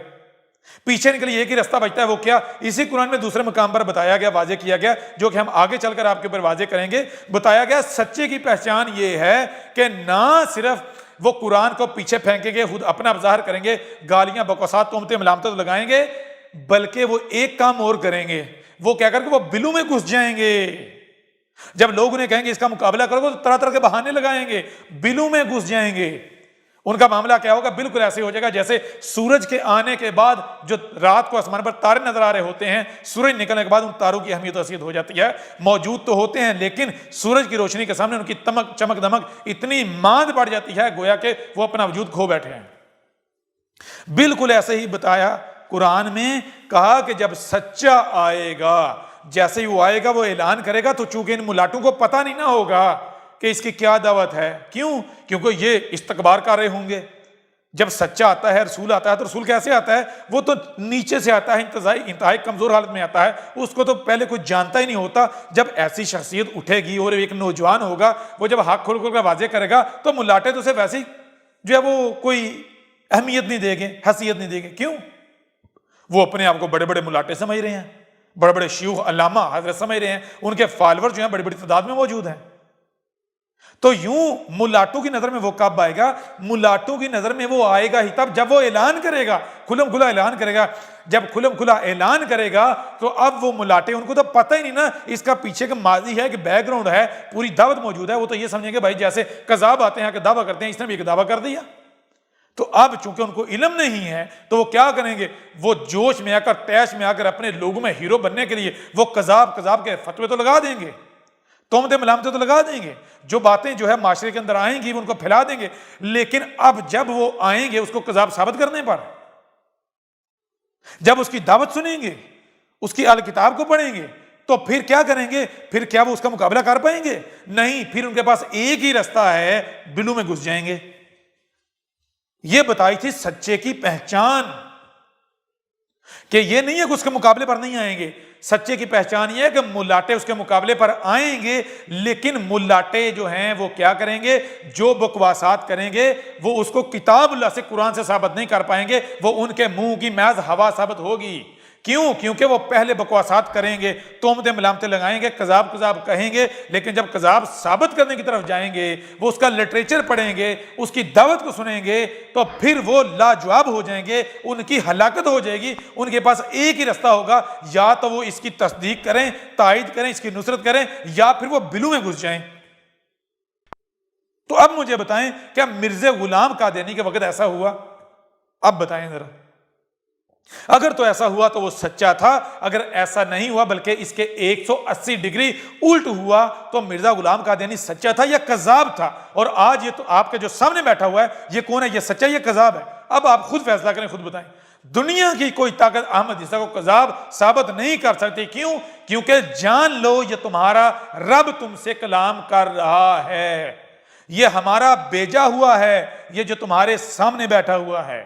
پیچھے نکل ایک ہی رستہ بچتا ہے، وہ کیا؟ اسی قرآن میں دوسرے مقام پر بتایا گیا، واضح کیا گیا، جو کہ ہم آگے چل کر آپ کے اوپر واضح کریں گے۔ بتایا گیا سچے کی پہچان یہ ہے کہ نہ صرف وہ قرآن کو پیچھے پھینکیں گے، خود اپنا ظاہر کریں گے، گالیاں بکواسات تہمتیں ملامتیں تو لگائیں گے، بلکہ وہ ایک کام اور کریں گے، وہ کیا کر کے وہ بلوں میں گھس جائیں گے۔ جب لوگ انہیں کہیں گے اس کا مقابلہ کرو تو طرح طرح کے بہانے لگائیں گے، بلوں میں گھس جائیں گے۔ ان کا معاملہ کیا ہوگا؟ بالکل ایسے ہو جائے گا جیسے سورج کے آنے کے بعد جو رات کو آسمان پر تارے نظر آ رہے ہوتے ہیں، سورج نکلنے کے بعد ان تاروں کی اہمیت و حیثیت ہو جاتی ہے، موجود تو ہوتے ہیں لیکن سورج کی روشنی کے سامنے ان کی چمک دمک اتنی ماند پڑ جاتی ہے گویا کہ وہ اپنا وجود کھو بیٹھے ہیں۔ بالکل ایسے ہی بتایا قرآن میں، کہا کہ جب سچا آئے گا، جیسے ہی وہ آئے گا وہ اعلان کرے گا، تو چونکہ ان ملاٹوں کو پتہ نہیں نہ ہوگا کہ اس کی کیا دعوت ہے۔ کیوں؟ کیونکہ یہ استکبار کر رہے ہوں گے۔ جب سچا آتا ہے، رسول آتا ہے، تو رسول کیسے آتا ہے؟ وہ تو نیچے سے آتا ہے، انتہائی کمزور حالت میں آتا ہے، اس کو تو پہلے کچھ جانتا ہی نہیں ہوتا۔ جب ایسی شخصیت اٹھے گی اور ایک نوجوان ہوگا، وہ جب حق کھول کر واضح کرے گا تو ملاٹے تو اسے ویسے ہی جو ہے وہ کوئی اہمیت نہیں دیں گے، حیثیت نہیں دیں گے۔ کیوں؟ وہ اپنے آپ کو بڑے بڑے ملاٹے سمجھ رہے ہیں، بڑے بڑے شیوخ علامہ حضرت سمجھ رہے ہیں، ان کے فالوور جو ہیں بڑی بڑی تعداد میں موجود ہیں۔ تو یوں ملاٹوں کی نظر میں وہ کب آئے گا؟ ملاٹوں کی نظر میں وہ آئے گا ہی تب جب وہ اعلان کرے گا، کھلم کھلا اعلان کرے گا۔ جب کھلم کھلا اعلان کرے گا تو اب وہ ملاٹے، ان کو تو پتہ ہی نہیں نا اس کا پیچھے کا ماضی ہے کہ بیک گراؤنڈ ہے، پوری دعوت موجود ہے، وہ تو یہ سمجھیں گے بھائی جیسے کذاب آتے ہیں کہ دعویٰ کرتے ہیں، اس نے بھی ایک دعویٰ کر دیا۔ تو اب چونکہ ان کو علم نہیں ہے تو وہ کیا کریں گے؟ وہ جوش میں آ کر، تیش میں آ کر اپنے لوگوں میں ہیرو بننے کے لیے وہ کذاب کے فتوے تو لگا دیں گے، تہمتیں ملامتیں تو لگا دیں گے، جو باتیں جو ہے معاشرے کے اندر آئیں گی وہ ان کو پھیلا دیں گے۔ لیکن اب جب وہ آئیں گے اس کو کذاب ثابت کرنے پر، جب اس کی دعوت سنیں گے، اس کی اہل کتاب کو پڑھیں گے، تو پھر کیا کریں گے؟ پھر کیا وہ اس کا مقابلہ کر پائیں گے؟ نہیں، پھر ان کے پاس ایک ہی رستہ ہے، بلوں میں گھس جائیں گے۔ یہ بتائی تھی سچے کی پہچان، کہ یہ نہیں ہے کہ اس کے مقابلے پر نہیں آئیں گے۔ سچے کی پہچان یہ ہے کہ ملاٹے اس کے مقابلے پر آئیں گے، لیکن ملاٹے جو ہیں وہ کیا کریں گے؟ جو بکواسات کریں گے وہ اس کو کتاب اللہ سے، قرآن سے ثابت نہیں کر پائیں گے، وہ ان کے منہ کی محض ہوا ثابت ہوگی۔ کیوں؟ کیونکہ وہ پہلے بکواسات کریں گے، تہمتیں ملامتیں لگائیں گے، کذاب کہیں گے، لیکن جب کذاب ثابت کرنے کی طرف جائیں گے، وہ اس کا لٹریچر پڑھیں گے، اس کی دعوت کو سنیں گے، تو پھر وہ لاجواب ہو جائیں گے، ان کی ہلاکت ہو جائے گی۔ ان کے پاس ایک ہی رستہ ہوگا، یا تو وہ اس کی تصدیق کریں، تائید کریں، اس کی نصرت کریں، یا پھر وہ بلوں میں گھس جائیں۔ تو اب مجھے بتائیں کیا مرزا غلام قادیانی کے وقت ایسا ہوا؟ اب بتائیں ذرا، اگر تو ایسا ہوا تو وہ سچا تھا، اگر ایسا نہیں ہوا بلکہ اس کے 180 ڈگری الٹ ہوا تو مرزا غلام قادیانی سچا تھا یا کذاب تھا؟ اور آج یہ تو آپ کے جو سامنے بیٹھا ہوا ہے یہ کون ہے؟ یہ سچا یا کذاب ہے؟ اب آپ خود فیصلہ کریں، خود بتائیں۔ دنیا کی کوئی طاقت احمد عیسیٰ کو کذاب ثابت نہیں کر سکتی۔ کیوں؟ کیونکہ جان لو یہ تمہارا رب تم سے کلام کر رہا ہے، یہ ہمارا بھیجا ہوا ہے، یہ جو تمہارے سامنے بیٹھا ہوا ہے،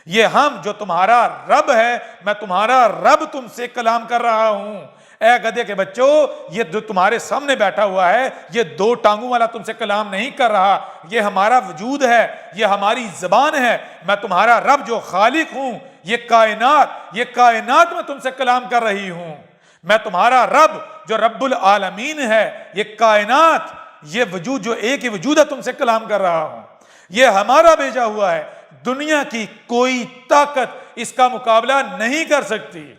یہ ہم جو تمہارا رب ہے، میں تمہارا رب تم سے کلام کر رہا ہوں۔ اے گدھے کے بچوں، یہ جو تمہارے سامنے بیٹھا ہوا ہے یہ دو ٹانگوں والا تم سے کلام نہیں کر رہا، یہ ہمارا وجود ہے، یہ ہماری زبان ہے۔ میں تمہارا رب جو خالق ہوں، یہ کائنات میں تم سے کلام کر رہی ہوں۔ میں تمہارا رب جو رب العالمین ہے، یہ کائنات، یہ وجود جو ایک ہی وجود ہے، تم سے کلام کر رہا ہوں۔ یہ ہمارا بھیجا ہوا ہے، دنیا کی کوئی طاقت اس کا مقابلہ نہیں کر سکتی۔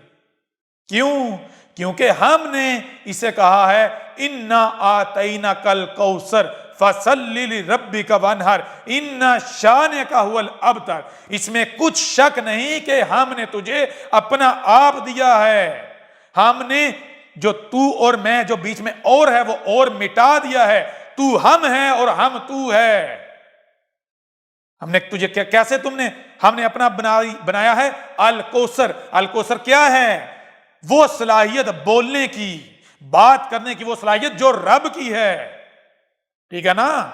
کیوں؟ کیونکہ ہم نے اسے کہا ہے اِنَّا آتَيْنَاكَ الْكَوْثَرَ فَصَلِّ لِرَبِّكَ وَانْحَرْ إِنَّ شَانِئَكَ هُوَ الْأَبْتَرُ۔ اس میں کچھ شک نہیں کہ ہم نے تجھے اپنا آپ دیا ہے، ہم نے جو تو اور میں جو بیچ میں اور ہے وہ اور مٹا دیا ہے، تو ہم ہے اور ہم تو ہے۔ ہم نے تجھے کیسے ہم نے اپنا بنایا ہے الکوثر۔ الکوثر کیا ہے؟ وہ صلاحیت بولنے کی، بات کرنے کی، وہ صلاحیت جو رب کی ہے، ٹھیک ہے نا؟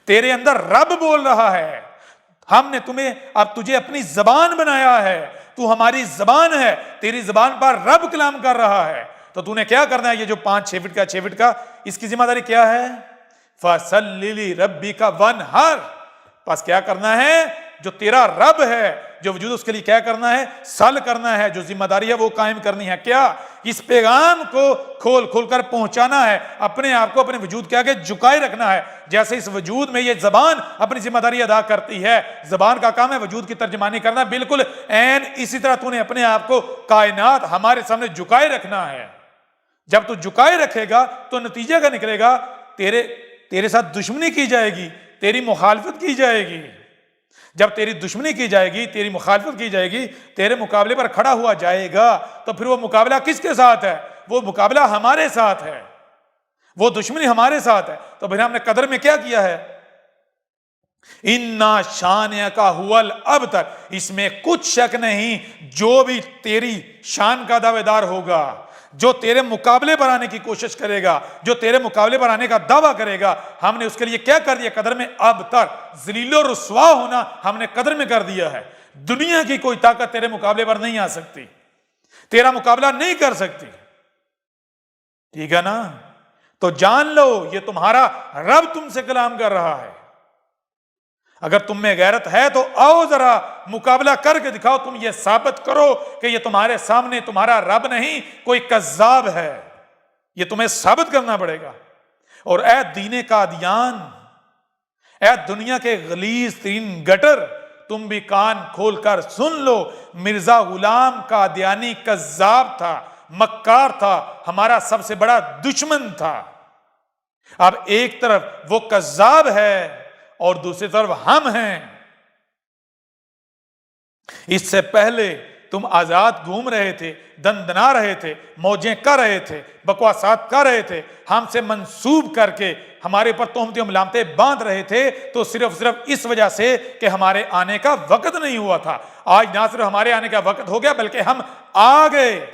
تیرے اندر رب بول رہا ہے، ہم نے اب تجھے اپنی زبان بنایا ہے، تو ہماری زبان ہے، تیری زبان پر رب کلام کر رہا ہے، تو نے کیا کرنا ہے؟ یہ جو 5-6 فٹ کا 6 فٹ کا، اس کی ذمہ داری کیا ہے؟ فَصَلِّ لِرَبِّكَ وَانْحَرْ۔ پس کیا کرنا ہے؟ جو تیرا رب ہے، جو وجود، اس کے لیے کیا کرنا ہے؟ سل کرنا ہے، جو ذمہ داری ہے وہ قائم کرنی ہے۔ کیا؟ اس پیغام کو کھول کھول کر پہنچانا ہے، اپنے آپ کو اپنے وجود کے آگے جھکائے رکھنا ہے۔ جیسے اس وجود میں یہ زبان اپنی ذمہ داری ادا کرتی ہے، زبان کا کام ہے وجود کی ترجمانی کرنا، بالکل عین اسی طرح تو نے اپنے آپ کو کائنات ہمارے سامنے جھکائے رکھنا ہے۔ جب تو جھکائے رکھے گا تو نتیجہ کیا نکلے گا؟ تیرے ساتھ دشمنی کی جائے گی، تیری مخالفت کی جائے گی۔ جب تیری دشمنی کی جائے گی، تیری مخالفت کی جائے گی، تیرے مقابلے پر کھڑا ہوا جائے گا، تو پھر وہ مقابلہ کس کے ساتھ ہے؟ وہ مقابلہ ہمارے ساتھ ہے، وہ دشمنی ہمارے ساتھ ہے۔ تو پھر ہم نے قدر میں کیا کیا ہے؟ اِنَّا شَانِئَكَ هُوَ الْأَبْتَرُ۔ اس میں کچھ شک نہیں، جو بھی تیری شان کا دعوے دار ہوگا، جو تیرے مقابلے پر آنے کی کوشش کرے گا، جو تیرے مقابلے پر آنے کا دعویٰ کرے گا، ہم نے اس کے لیے کیا کر دیا؟ قدر میں ابتر، ذلیل و رسوا ہونا ہم نے قدر میں کر دیا ہے۔ دنیا کی کوئی طاقت تیرے مقابلے پر نہیں آ سکتی، تیرا مقابلہ نہیں کر سکتی، ٹھیک ہے نا؟ تو جان لو یہ تمہارا رب تم سے کلام کر رہا ہے۔ اگر تم میں غیرت ہے تو آؤ ذرا مقابلہ کر کے دکھاؤ، تم یہ ثابت کرو کہ یہ تمہارے سامنے تمہارا رب نہیں، کوئی کذاب ہے، یہ تمہیں ثابت کرنا پڑے گا۔ اور اے دین قادیان، اے دنیا کے غلیظ ترین گٹر، تم بھی کان کھول کر سن لو، مرزا غلام قادیانی کذاب تھا، مکار تھا، ہمارا سب سے بڑا دشمن تھا۔ اب ایک طرف وہ کذاب ہے اور دوسری طرف ہم ہیں۔ اس سے پہلے تم آزاد گھوم رہے تھے، دندنا رہے تھے، موجیں کر رہے تھے، بکواسات کر رہے تھے، ہم سے منسوب کر کے ہمارے اوپر تہمتیں ملامتیں باندھ رہے تھے، تو صرف اس وجہ سے کہ ہمارے آنے کا وقت نہیں ہوا تھا۔ آج نہ صرف ہمارے آنے کا وقت ہو گیا بلکہ ہم آ گئے۔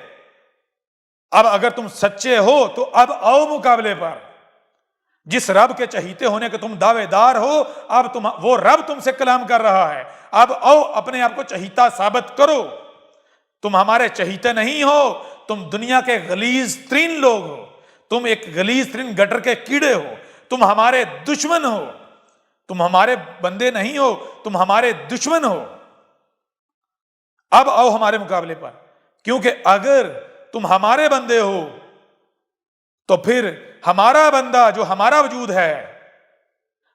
اب اگر تم سچے ہو تو اب آؤ مقابلے پر۔ جس رب کے چہیتے ہونے کے تم دعوے دار ہو، اب وہ رب تم سے کلام کر رہا ہے۔ اب آؤ اپنے آپ کو چہیتا ثابت کرو۔ تم ہمارے چہیتے نہیں ہو، تم دنیا کے غلیظ ترین لوگ ہو، تم ایک غلیظ ترین گٹر کے کیڑے ہو، تم ہمارے دشمن ہو، تم ہمارے بندے نہیں ہو، تم ہمارے دشمن ہو۔ اب آؤ ہمارے مقابلے پر، کیونکہ اگر تم ہمارے بندے ہو تو پھر ہمارا بندہ جو ہمارا وجود ہے،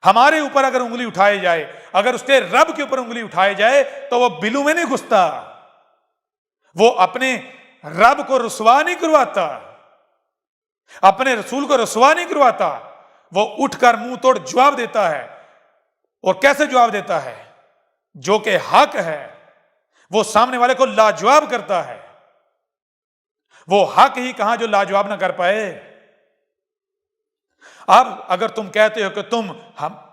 ہمارے اوپر اگر انگلی اٹھائی جائے، اگر اس کے رب کے اوپر انگلی اٹھائی جائے تو وہ بلو میں نہیں گھستا، وہ اپنے رب کو رسوا نہیں کرواتا، اپنے رسول کو رسوا نہیں کرواتا، وہ اٹھ کر منہ توڑ جواب دیتا ہے۔ اور کیسے جواب دیتا ہے؟ جو کہ حق ہے، وہ سامنے والے کو لاجواب کرتا ہے. وہ حق ہی کہاں جو لاجواب نہ کر پائے. اب اگر تم کہتے ہو کہ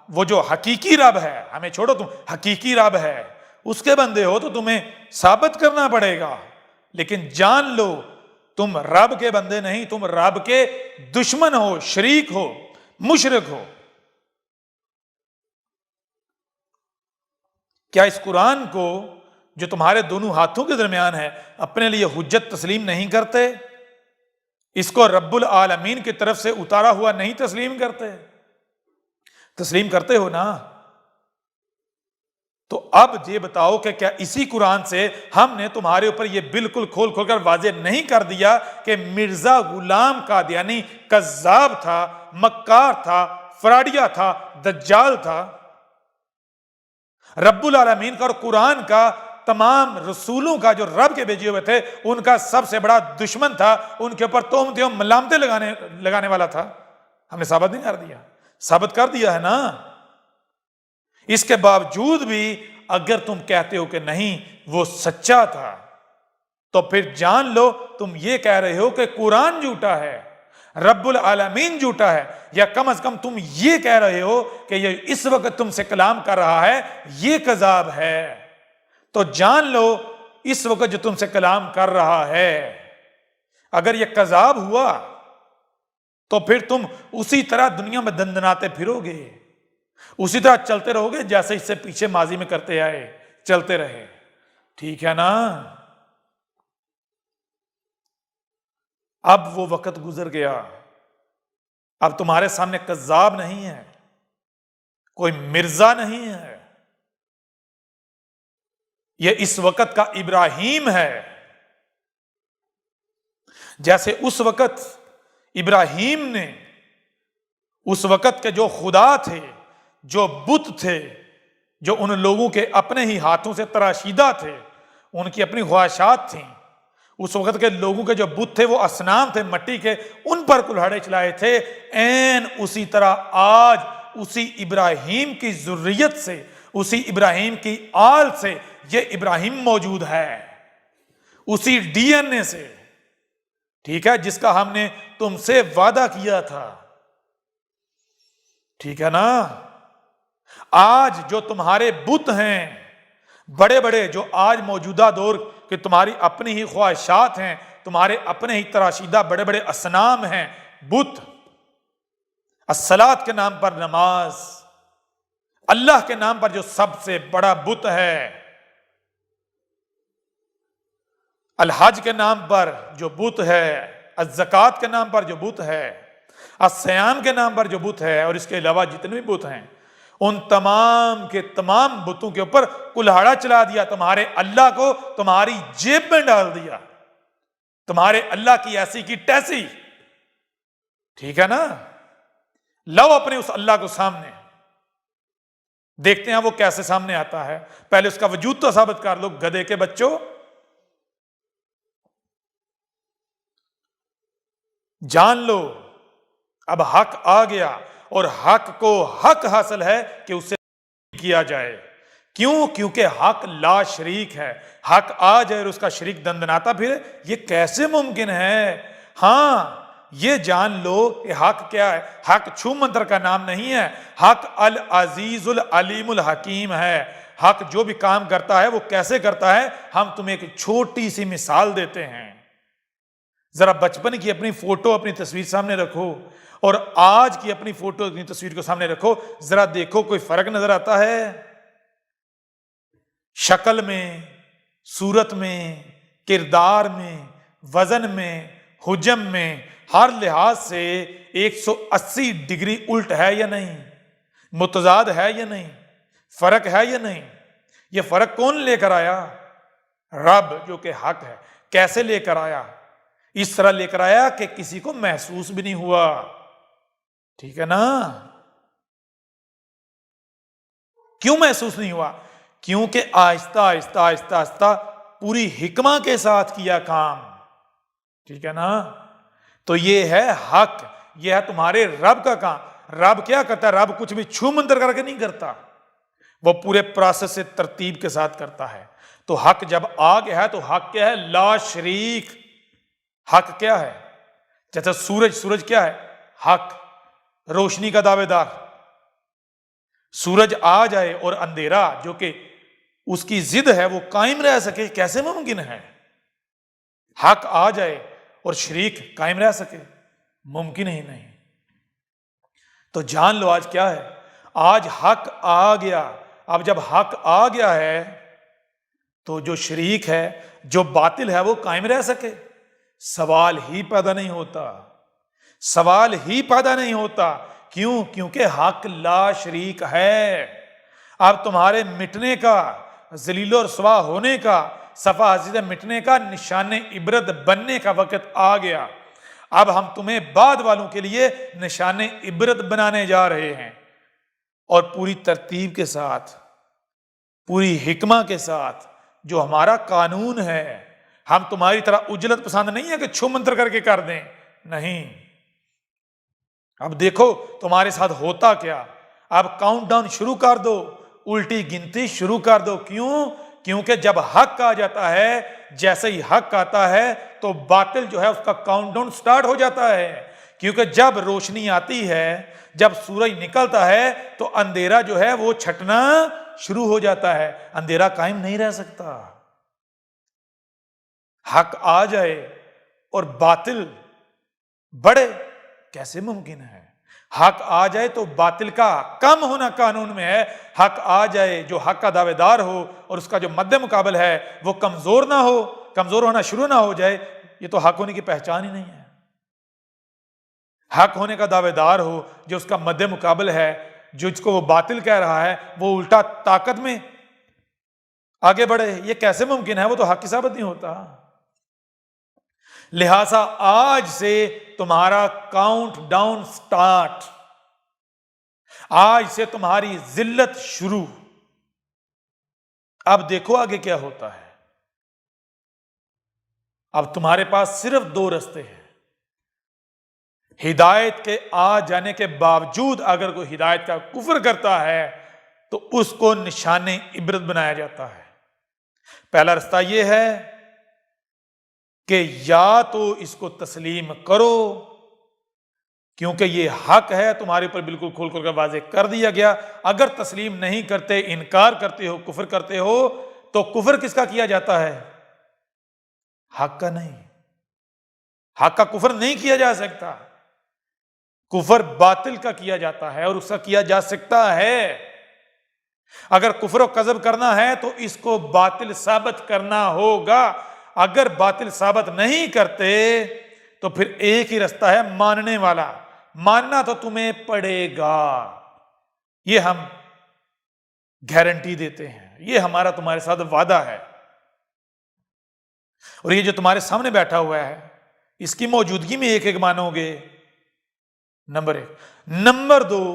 وہ جو حقیقی رب ہے، ہمیں چھوڑو، تم حقیقی رب ہے اس کے بندے ہو، تو تمہیں ثابت کرنا پڑے گا. لیکن جان لو تم رب کے بندے نہیں، تم رب کے دشمن ہو، شریک ہو، مشرک ہو. کیا اس قرآن کو جو تمہارے دونوں ہاتھوں کے درمیان ہے اپنے لیے حجت تسلیم نہیں کرتے؟ اس کو رب العالمین کی طرف سے اتارا ہوا نہیں تسلیم کرتے؟ تسلیم کرتے ہو نا؟ تو اب یہ بتاؤ کہ کیا اسی قرآن سے ہم نے تمہارے اوپر یہ بالکل کھول کھول کر واضح نہیں کر دیا کہ مرزا غلام قادیانی کذاب تھا، مکار تھا، فراڈیا تھا، دجال تھا؟ رب العالمین کا اور قرآن کا، تمام رسولوں کا جو رب کے بھیجے ہوئے تھے، ان کا سب سے بڑا دشمن تھا، ان کے اوپر تہمتیں اور ملامتیں لگانے والا تھا. ہم نے ثابت نہیں کر دیا؟ ثابت کر دیا ہے نا. اس کے باوجود بھی اگر تم کہتے ہو کہ نہیں وہ سچا تھا، تو پھر جان لو تم یہ کہہ رہے ہو کہ قرآن جھوٹا ہے، رب العالمین جھوٹا ہے، یا کم از کم تم یہ کہہ رہے ہو کہ یہ اس وقت تم سے کلام کر رہا ہے یہ کذاب ہے. تو جان لو اس وقت جو تم سے کلام کر رہا ہے اگر یہ کذاب ہوا تو پھر تم اسی طرح دنیا میں دندناتے پھرو گے، اسی طرح چلتے رہو گے جیسے اس سے پیچھے ماضی میں کرتے آئے، چلتے رہے. ٹھیک ہے نا؟ اب وہ وقت گزر گیا، اب تمہارے سامنے کذاب نہیں ہے، کوئی مرزا نہیں ہے، یہ اس وقت کا ابراہیم ہے. جیسے اس وقت ابراہیم نے اس وقت کے جو خدا تھے، جو بت تھے، جو ان لوگوں کے اپنے ہی ہاتھوں سے تراشیدہ تھے، ان کی اپنی خواہشات تھیں، اس وقت کے لوگوں کے جو بت تھے وہ اصنام تھے مٹی کے، ان پر کلہاڑے چلائے تھے. این اسی طرح آج اسی ابراہیم کی ذریت سے، اسی ابراہیم کی آل سے یہ ابراہیم موجود ہے، اسی ڈی این اے سے. ٹھیک ہے؟ جس کا ہم نے تم سے وعدہ کیا تھا. ٹھیک ہے نا؟ آج جو تمہارے بت ہیں بڑے بڑے، جو آج موجودہ دور کہ تمہاری اپنی ہی خواہشات ہیں، تمہارے اپنے ہی تراشیدہ بڑے بڑے اصنام ہیں، بت، الصلاۃ کے نام پر نماز، اللہ کے نام پر جو سب سے بڑا بت ہے، الحج کے نام پر جو بت ہے، الزکوٰۃ کے نام پر جو بت ہے، الصیام کے نام پر جو بت ہے، اور اس کے علاوہ جتنے بھی بت ہیں، ان تمام کے تمام بتوں کے اوپر کلہاڑا چلا دیا. تمہارے اللہ کو تمہاری جیب میں ڈال دیا، تمہارے اللہ کی ایسی کی تیسی. ٹھیک ہے نا؟ لاؤ اپنے اس اللہ کو سامنے، دیکھتے ہیں وہ کیسے سامنے آتا ہے. پہلے اس کا وجود تو ثابت کر لو، گدھے کے بچوں. جان لو اب حق آ گیا، اور حق کو حق حاصل ہے کہ اسے کیا جائے. کیوں؟ کیونکہ حق لا شریک ہے. حق آ جائے اور اس کا شریک دندناتا پھرے، یہ کیسے ممکن ہے؟ ہاں یہ جان لو کہ حق کیا ہے. حق چھو منتر کا نام نہیں ہے، حق العزیز العلیم الحکیم ہے. حق جو بھی کام کرتا ہے وہ کیسے کرتا ہے، ہم تمہیں ایک چھوٹی سی مثال دیتے ہیں. ذرا بچپن کی اپنی فوٹو، اپنی تصویر سامنے رکھو، اور آج کی اپنی فوٹو، اپنی تصویر کو سامنے رکھو، ذرا دیکھو کوئی فرق نظر آتا ہے؟ شکل میں، صورت میں، کردار میں، وزن میں، حجم میں، ہر لحاظ سے 180 ڈگری الٹ ہے یا نہیں؟ متضاد ہے یا نہیں؟ فرق ہے یا نہیں؟ یہ فرق کون لے کر آیا؟ رب جو کہ حق ہے. کیسے لے کر آیا؟ اس طرح لے کر آیا کہ کسی کو محسوس بھی نہیں ہوا. ٹھیک ہے نا؟ کیوں محسوس نہیں ہوا؟ کیونکہ آہستہ آہستہ آہستہ آہستہ پوری حکمت کے ساتھ کیا کام. ٹھیک ہے نا؟ تو یہ ہے حق، یہ ہے تمہارے رب کا کام. رب کیا کرتا ہے؟ رب کچھ بھی چھو منتر کر کے نہیں کرتا. وہ پورے پروسیس سے ترتیب کے ساتھ کرتا ہے۔ تو حق جب آ گیا ہے تو حق کیا ہے؟ لا شریک۔ حق کیا ہے؟ جیسے سورج کیا ہے؟ حق، روشنی کا دعوے دار۔ سورج آ جائے اور اندھیرا جو کہ اس کی ضد ہے وہ قائم رہ سکے، کیسے ممکن ہے؟ حق آ جائے اور شریک قائم رہ سکے، ممکن ہی نہیں۔ تو جان لو آج کیا ہے؟ آج حق آ گیا۔ اب جب حق آ گیا ہے تو جو شریک ہے، جو باطل ہے، وہ قائم رہ سکے؟ سوال ہی پیدا نہیں ہوتا، سوال ہی پیدا نہیں ہوتا۔ کیوں؟ کیونکہ حق لا شریک ہے۔ اب تمہارے مٹنے کا، ذلیل و رسوا ہونے کا، صفحہ حسیدہ مٹنے کا، نشان عبرت بننے کا وقت آ گیا۔ اب ہم تمہیں بعد والوں کے لیے نشان عبرت بنانے جا رہے ہیں، اور پوری ترتیب کے ساتھ، پوری حکمہ کے ساتھ، جو ہمارا قانون ہے۔ ہم تمہاری طرح اجلت پسند نہیں ہے کہ چھو منتر کر کے کر دیں، نہیں۔ اب دیکھو تمہارے ساتھ ہوتا کیا۔ اب کاؤنٹ ڈاؤن شروع کر دو، الٹی گنتی شروع کر دو۔ کیوں؟ کیونکہ جب حق آ جاتا ہے، جیسے ہی حق آتا ہے تو باطل جو ہے اس کا کاؤنٹ ڈاؤن سٹارٹ ہو جاتا ہے۔ کیونکہ جب روشنی آتی ہے، جب سورج نکلتا ہے تو اندھیرا جو ہے وہ چھٹنا شروع ہو جاتا ہے، اندھیرا قائم نہیں رہ سکتا۔ حق آ جائے اور باطل بڑھے، کیسے ممکن ہے؟ حق آ جائے تو باطل کا کم ہونا قانون میں ہے۔ حق آ جائے، جو حق کا دعوے دار ہو اور اس کا جو مد مقابل ہے وہ کمزور نہ ہو، کمزور ہونا شروع نہ ہو جائے، یہ تو حق ہونے کی پہچان ہی نہیں ہے۔ حق ہونے کا دعوے دار ہو، جو اس کا مد مقابل ہے، جو اس کو وہ باطل کہہ رہا ہے، وہ الٹا طاقت میں آگے بڑھے، یہ کیسے ممکن ہے؟ وہ تو حق کی ثابت نہیں ہوتا۔ لہذا آج سے تمہارا کاؤنٹ ڈاؤن سٹارٹ، آج سے تمہاری ذلت شروع۔ اب دیکھو آگے کیا ہوتا ہے۔ اب تمہارے پاس صرف دو رستے ہیں۔ ہدایت کے آ جانے کے باوجود اگر کوئی ہدایت کا کفر کرتا ہے تو اس کو نشان عبرت بنایا جاتا ہے۔ پہلا رستہ یہ ہے کہ یا تو اس کو تسلیم کرو، کیونکہ یہ حق ہے، تمہارے اوپر بالکل کھول کر واضح کر دیا گیا۔ اگر تسلیم نہیں کرتے، انکار کرتے ہو، کفر کرتے ہو، تو کفر کس کا کیا جاتا ہے؟ حق کا نہیں۔ حق کا کفر نہیں کیا جا سکتا، کفر باطل کا کیا جاتا ہے، اور اس کا کیا جا سکتا ہے۔ اگر کفر و کذب کرنا ہے تو اس کو باطل ثابت کرنا ہوگا۔ اگر باطل ثابت نہیں کرتے تو پھر ایک ہی رستہ ہے، ماننے والا۔ ماننا تو تمہیں پڑے گا، یہ ہم گارنٹی دیتے ہیں، یہ ہمارا تمہارے ساتھ وعدہ ہے۔ اور یہ جو تمہارے سامنے بیٹھا ہوا ہے، اس کی موجودگی میں ایک ایک مانو گے، نمبر 1۔ نمبر 2،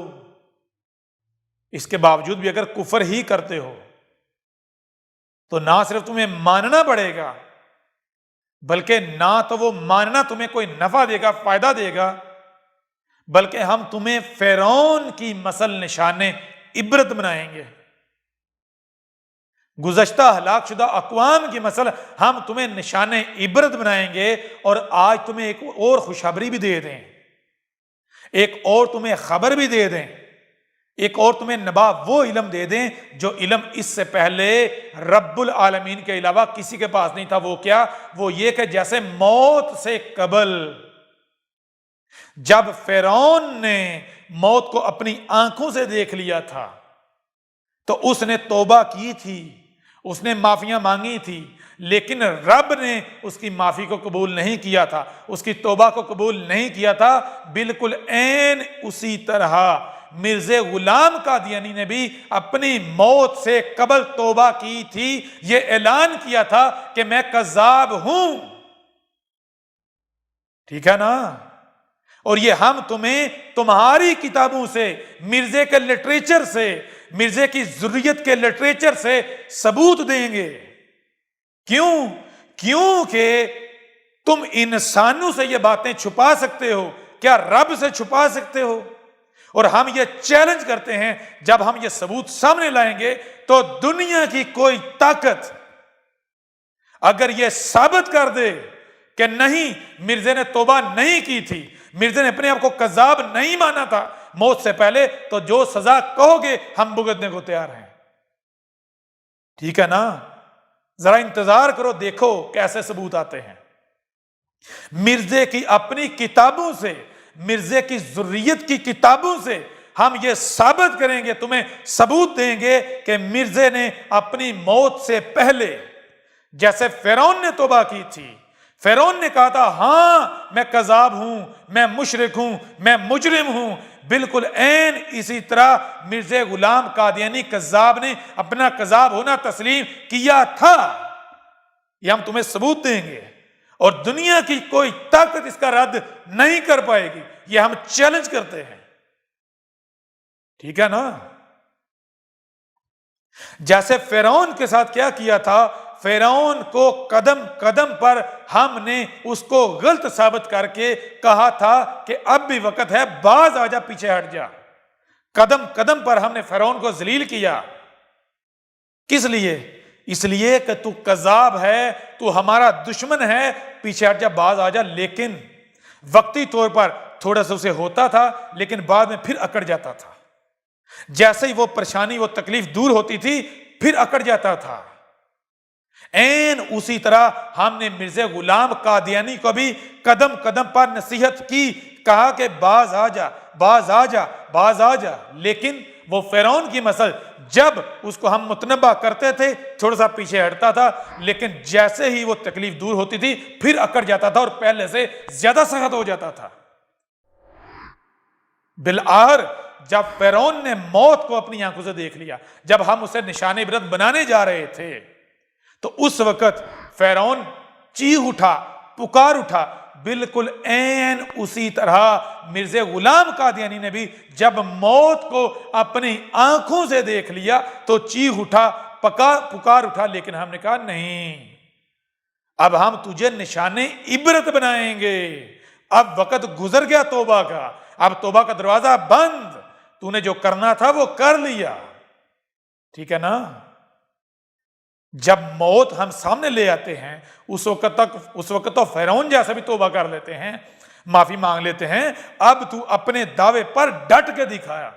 اس کے باوجود بھی اگر کفر ہی کرتے ہو تو نہ صرف تمہیں ماننا پڑے گا، بلکہ نہ تو وہ ماننا تمہیں کوئی نفع دے گا، فائدہ دے گا، بلکہ ہم تمہیں فرعون کی مثل نشان عبرت بنائیں گے۔ گزشتہ ہلاک شدہ اقوام کی مثل ہم تمہیں نشان عبرت بنائیں گے، اور آج تمہیں ایک اور خوشخبری بھی دے دیں، ایک اور تمہیں خبر بھی دے دیں، ایک اور تمہیں نبا وہ علم دے دیں جو علم اس سے پہلے رب العالمین کے علاوہ کسی کے پاس نہیں تھا۔ وہ کیا؟ وہ یہ کہ جیسے موت سے قبل جب فرعون نے موت کو اپنی آنکھوں سے دیکھ لیا تھا تو اس نے توبہ کی تھی، اس نے معافیاں مانگی تھی، لیکن رب نے اس کی معافی کو قبول نہیں کیا تھا، اس کی توبہ کو قبول نہیں کیا تھا۔ بالکل عین اسی طرح مرزا غلام قادیانی نے بھی اپنی موت سے قبل توبہ کی تھی، یہ اعلان کیا تھا کہ میں کذاب ہوں، ٹھیک ہے نا؟ اور یہ ہم تمہیں تمہاری کتابوں سے، مرزے کے لٹریچر سے، مرزے کی ذریت کے لٹریچر سے ثبوت دیں گے۔ کیوں؟ کیونکہ تم انسانوں سے یہ باتیں چھپا سکتے ہو، کیا رب سے چھپا سکتے ہو؟ اور ہم یہ چیلنج کرتے ہیں، جب ہم یہ ثبوت سامنے لائیں گے تو دنیا کی کوئی طاقت اگر یہ ثابت کر دے کہ نہیں، مرزا نے توبہ نہیں کی تھی، مرزا نے اپنے آپ کو کذاب نہیں مانا تھا موت سے پہلے، تو جو سزا کہو گے ہم بھگتنے کو تیار ہیں۔ ٹھیک ہے نا؟ ذرا انتظار کرو، دیکھو کیسے ثبوت آتے ہیں۔ مرزا کی اپنی کتابوں سے، مرزا کی ذریت کی کتابوں سے ہم یہ ثابت کریں گے، تمہیں ثبوت دیں گے کہ مرزا نے اپنی موت سے پہلے، جیسے فرعون نے توبہ کی تھی، فرعون نے کہا تھا ہاں میں کذاب ہوں، میں مشرک ہوں، میں مجرم ہوں، بالکل عین اسی طرح مرزا غلام قادیانی کذاب نے اپنا کذاب ہونا تسلیم کیا تھا۔ یہ ہم تمہیں ثبوت دیں گے، اور دنیا کی کوئی طاقت اس کا رد نہیں کر پائے گی، یہ ہم چیلنج کرتے ہیں۔ ٹھیک ہے نا؟ جیسے فرعون کے ساتھ کیا کیا تھا، فرعون کو قدم قدم پر ہم نے اس کو غلط ثابت کر کے کہا تھا کہ اب بھی وقت ہے، باز آ جا، پیچھے ہٹ جا۔ قدم قدم پر ہم نے فرعون کو ذلیل کیا۔ کس لیے؟ اس لیے کہ تو کذاب ہے، تو ہمارا دشمن ہے، پیچھے ہٹ جا، باز آ جا۔ لیکن وقتی طور پر تھوڑا سا اسے ہوتا تھا، لیکن بعد میں پھر اکڑ جاتا تھا۔ جیسے ہی وہ پریشانی، وہ تکلیف دور ہوتی تھی، پھر اکڑ جاتا تھا۔ این اسی طرح ہم نے مرزا غلام قادیانی کو بھی قدم قدم پر نصیحت کی، کہا کہ باز آ جا، باز آ جا، باز آ جا۔ لیکن وہ فرعون کی مثل، جب اس کو ہم متنبہ کرتے تھے تھوڑا سا پیچھے ہٹتا تھا، لیکن جیسے ہی وہ تکلیف دور ہوتی تھی پھر اکڑ جاتا تھا اور پہلے سے زیادہ سخت ہو جاتا تھا۔ بالآخر جب فرعون نے موت کو اپنی آنکھوں سے دیکھ لیا، جب ہم اسے نشان عبرت بنانے جا رہے تھے، تو اس وقت فرعون چیخ اٹھا، پکار اٹھا۔ بالکل عین اسی طرح مرزا غلام قادیانی نے بھی جب موت کو اپنی آنکھوں سے دیکھ لیا تو چیخ اٹھا، پکار اٹھا، لیکن ہم نے کہا نہیں، اب ہم تجھے نشان عبرت بنائیں گے۔ اب وقت گزر گیا توبہ کا، اب توبہ کا دروازہ بند، تو نے جو کرنا تھا وہ کر لیا۔ ٹھیک ہے نا؟ جب موت ہم سامنے لے آتے ہیں، اس وقت تو فرعون جیسا بھی توبہ کر لیتے ہیں، معافی مانگ لیتے ہیں، اب تو اپنے دعوے پر ڈٹ کے دکھایا۔